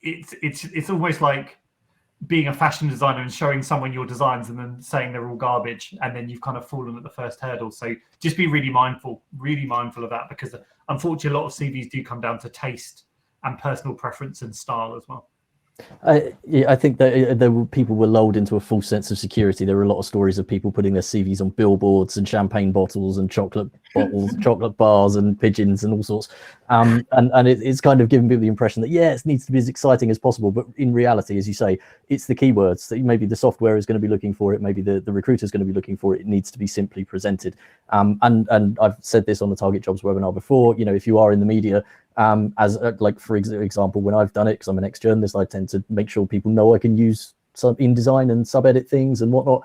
it's almost like being a fashion designer and showing someone your designs and then saying they're all garbage, and then you've kind of fallen at the first hurdle. So just be really mindful of that, because unfortunately a lot of CVs do come down to taste and personal preference and style as well. I think that people were lulled into a false sense of security. There were a lot of stories of people putting their CVs on billboards and champagne bottles and chocolate bottles, chocolate bars and pigeons and all sorts. And it's kind of giving people the impression that, it needs to be as exciting as possible. But in reality, as you say, it's the keywords that maybe the software is going to be looking for it. Maybe the recruiter is going to be looking for it. It needs to be simply presented. And I've said this on the Target Jobs webinar before, if you are in the media, for example, when I've done it, because I'm an ex-journalist, I tend to make sure people know I can use some InDesign and sub-edit things and whatnot.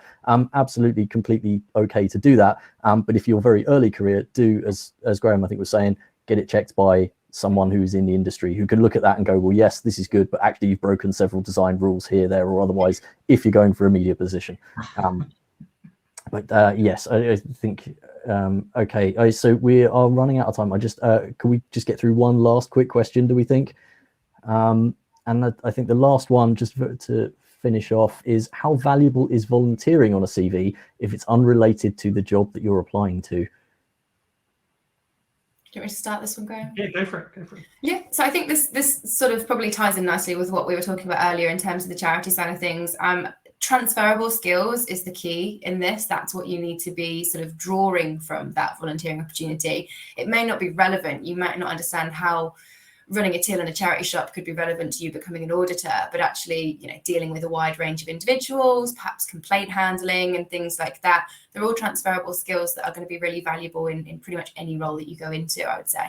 Absolutely, completely okay to do that. But if you're very early career, do, as Graham, I think, was saying, get it checked by someone who's in the industry who can look at that and go, well, yes, this is good, but actually you've broken several design rules here, there, or otherwise, if you're going for a media position. Yes, I think, okay. So we are running out of time. Can we just get through one last quick question, do we think? And I think the last one, just to finish off, is how valuable is volunteering on a CV if it's unrelated to the job that you're applying to? Do you want me to start this one, Graham? Yeah, go for it. Yeah, so I think this sort of probably ties in nicely with what we were talking about earlier in terms of the charity side of things. Transferable skills is the key in this. That's what you need to be sort of drawing from that volunteering opportunity. It may not be relevant. You might not understand how running a till in a charity shop could be relevant to you becoming an auditor, but actually, dealing with a wide range of individuals, perhaps complaint handling and things like that. They're all transferable skills that are going to be really valuable in pretty much any role that you go into, I would say.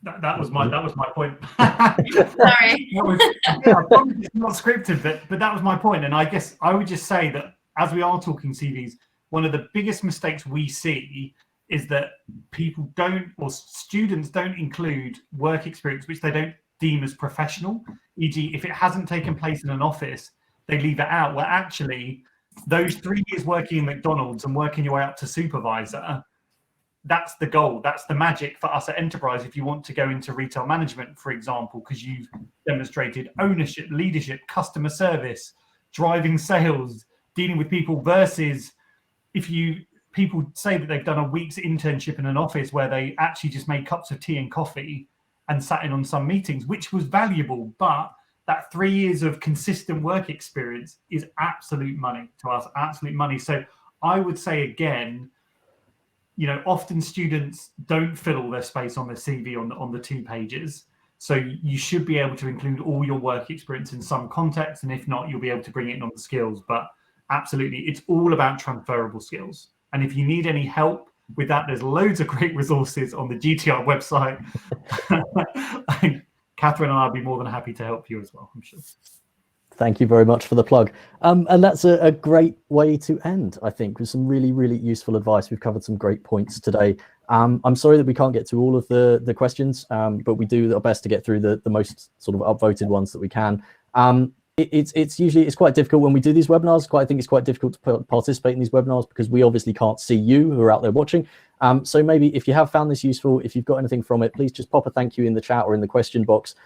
That was my point. Sorry. I promise it's not scripted, but that was my point. And I guess I would just say that as we are talking CVs, one of the biggest mistakes we see is that people don't, or students don't include work experience which they don't deem as professional. E.g., if it hasn't taken place in an office, they leave it out. Well, actually, those 3 years working in McDonald's and working your way up to supervisor, that's the goal. That's the magic for us at Enterprise. If you want to go into retail management, for example, because you've demonstrated ownership, leadership, customer service, driving sales, dealing with people, versus if people say that they've done a week's internship in an office where they actually just made cups of tea and coffee and sat in on some meetings, which was valuable, but that 3 years of consistent work experience is absolute money to us, absolute money. So I would say again, often students don't fill all their space on their CV on the 2 pages. So you should be able to include all your work experience in some context. And if not, you'll be able to bring it in on the skills. But absolutely, it's all about transferable skills. And if you need any help with that, there's loads of great resources on the GTR website. Catherine and I'll be more than happy to help you as well, I'm sure. Thank you very much for the plug. And that's a great way to end, I think, with some really, really useful advice. We've covered some great points today. I'm sorry that we can't get to all of the questions, but we do our best to get through the most sort of upvoted ones that we can. It's quite difficult when we do these webinars. I think it's quite difficult to participate in these webinars because we obviously can't see you who are out there watching. So maybe if you have found this useful, if you've got anything from it, please just pop a thank you in the chat or in the question box,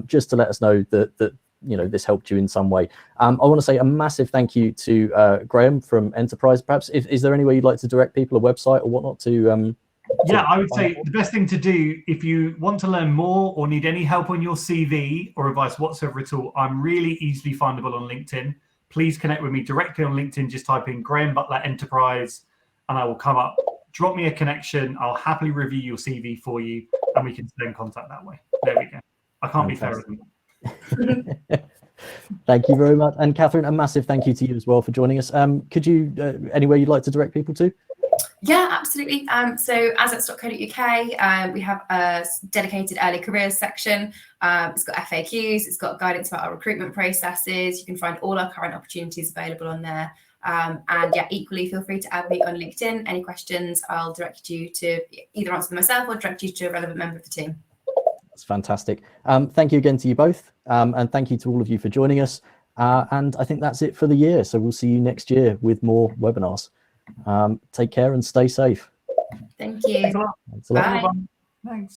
just to let us know that this helped you in some way. I want to say a massive thank you to Graham from Enterprise. Perhaps is there any way you'd like to direct people a website or whatnot to yeah, I would say the best thing to do if you want to learn more or need any help on your CV or advice whatsoever at all, I'm really easily findable on LinkedIn. Please connect with me directly on LinkedIn. Just type in Graham Butler Enterprise and I will come up. Drop me a connection. I'll happily review your CV for you and we can stay in contact that way. There we go. I can't be fairer than that. Thank you very much. And Catherine, a massive thank you to you as well for joining us. Could you, anywhere you'd like to direct people to? Yeah, absolutely. So assets.co.uk, we have a dedicated early careers section. It's got FAQs, it's got guidance about our recruitment processes. You can find all our current opportunities available on there. And yeah, equally feel free to add me on LinkedIn. Any questions, I'll direct you to either answer them myself or direct you to a relevant member of the team. That's fantastic. Thank you again to you both. And thank you to all of you for joining us. And I think that's it for the year. So we'll see you next year with more webinars. Take care and stay safe. Thank you. Thanks a lot. Bye. Thanks.